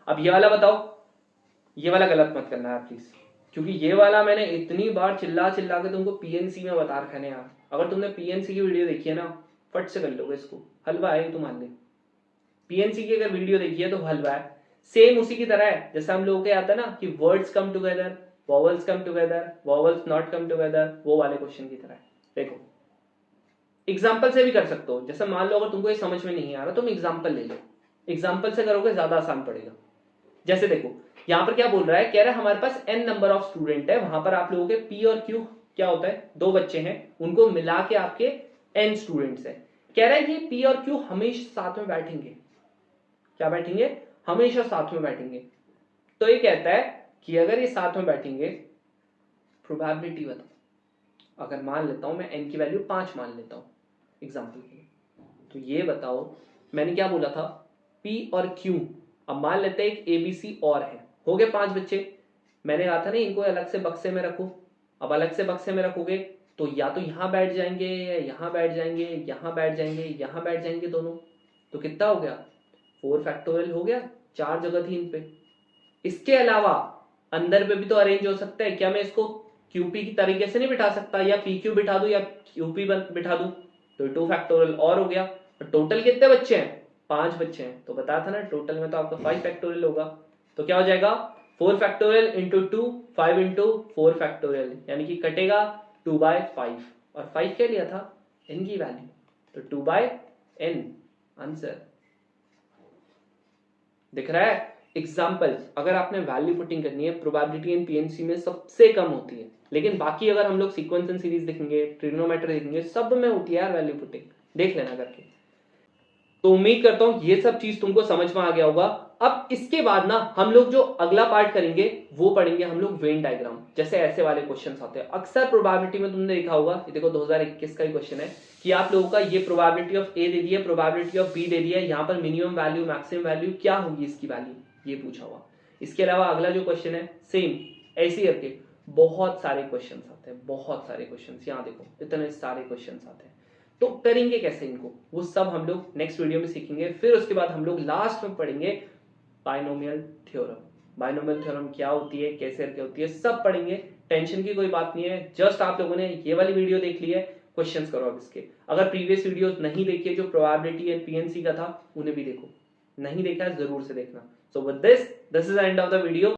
अब ये वाला बताओ, ये वाला गलत मत करना यार प्लीज, क्योंकि ये वाला मैंने इतनी बार चिल्ला चिल्ला के तुमको पीएनसी में बता रखा है यार। अगर तुमने पीएनसी की वीडियो देखी है ना, फट से कर लोगे इसको, हलवा है तो मान ले। पीएनसी की अगर वीडियो देखी है तो हलवा है, सेम उसी की तरह है जैसे हम लोगों के आता है ना कि words come together, vowels come together, vowels not come together, वो वाले क्वेश्चन की तरह है। देखो एग्जाम्पल से भी कर सकते हो, जैसे मान लो अगर तुमको ये समझ में नहीं आ रहा तुम एग्जाम्पल ले लो, एग्जाम्पल से करोगे ज्यादा आसान पड़ेगा। जैसे देखो यहां पर क्या बोल रहा है, कह रहा है हमारे पास n नंबर ऑफ स्टूडेंट है, वहां पर आप लोगों के p और q क्या होता है, 2 बच्चे हैं, उनको मिला के आपके n स्टूडेंट्स है, कह रहा है ये p और q हमेशा साथ में बैठेंगे, क्या बैठेंगे, हमेशा साथ में बैठेंगे। तो ये कहता है कि अगर ये साथ में बैठेंगे, प्रोबेबिलिटी बताओ। अगर मान लेता हूं मैं n की वैल्यू 5 मान लेता हूं एग्जांपल के लिए, तो ये बताओ मैंने क्या बोला था, p और q, अब मान लेते हैं एक abc और है, हो गए 5 बच्चे। मैंने कहा था ना इनको अलग से बक्से में रखो, अब अलग से बक्से में रखोगे तो या तो यहां बैठ जाएंगे, या यहां बैठ जाएंगे, यहां बैठ जाएंगे, यहां बैठ जाएंगे दोनों, तो कितना हो गया, 4 फैक्टोरियल हो गया, 4 जगह थी इन पे। इसके अलावा अंदर पे भी तो अरेंज हो सकता है, क्या मैं इसको QP की तरीके से नहीं बिठा सकता, या PQ बिठा दूं या QP बिठा दूं, तो 2 फैक्टोरियल और हो गया। टोटल कितने बच्चे हैं, 5 बच्चे हैं, तो बताया था ना टोटल में तो आपका 5 फैक्टोरियल होगा। तो क्या हो जाएगा 4 फैक्टोरियल इंटू 2, 5 इंटू 4 फैक्टोरियल, यानी कि कटेगा 2/5, और 5 क्या लिया था, n की वैल्यू, तो 2/n आंसर। दिख रहा है। एग्जाम्पल, अगर आपने वैल्यू पुटिंग करनी है, प्रोबेबिलिटी एंड पीएनसी में सबसे कम होती है, लेकिन बाकी अगर हम लोग सीक्वेंस एंड सीरीज देखेंगे, ट्रिग्नोमेट्री देखेंगे, सब में होती है यार वैल्यू पुटिंग, देख लेना करके। तो उम्मीद करता हूं ये सब चीज तुमको समझ में आ गया होगा। अब इसके बाद ना हम लोग जो अगला पार्ट करेंगे वो पढ़ेंगे हम लोग वेन डायग्राम, जैसे ऐसे वाले क्वेश्चंस आते हैं अक्सर प्रोबेबिलिटी में, तुमने देखा होगा, ये देखो 2021 का ही क्वेश्चन है कि आप लोगों का ये प्रोबेबिलिटी ऑफ ए दे दी है, प्रोबेबिलिटी ऑफ बी दे दी है, यहाँ पर मिनिमम वैल्यू मैक्सिमम वैल्यू क्या होगी इसकी वैल्यू, ये पूछा हुआ। इसके अलावा अगला जो क्वेश्चन है सेम ऐसे करके बहुत सारे क्वेश्चन आते हैं, बहुत सारे क्वेश्चन, यहाँ देखो इतने सारे क्वेश्चन आते हैं। तो करेंगे कैसे इनको, वो सब हम लोग नेक्स्ट वीडियो में सीखेंगे। फिर उसके बाद हम लोग लास्ट में पढ़ेंगे बाइनोमियल थ्योरम। बाइनोमियल थ्योरम क्या होती है, कैसे करके होती है, सब पढ़ेंगे। टेंशन की कोई बात नहीं है, जस्ट आप लोगों ने ये वाली वीडियो देख ली है, क्वेश्चंस करो अब इसके। अगर प्रीवियस वीडियोस नहीं देखी है जो प्रोबेबिलिटी एंड पीएनसी का था, उन्हें भी देखो, नहीं देखा है जरूर से देखना। So with this is the end of the video.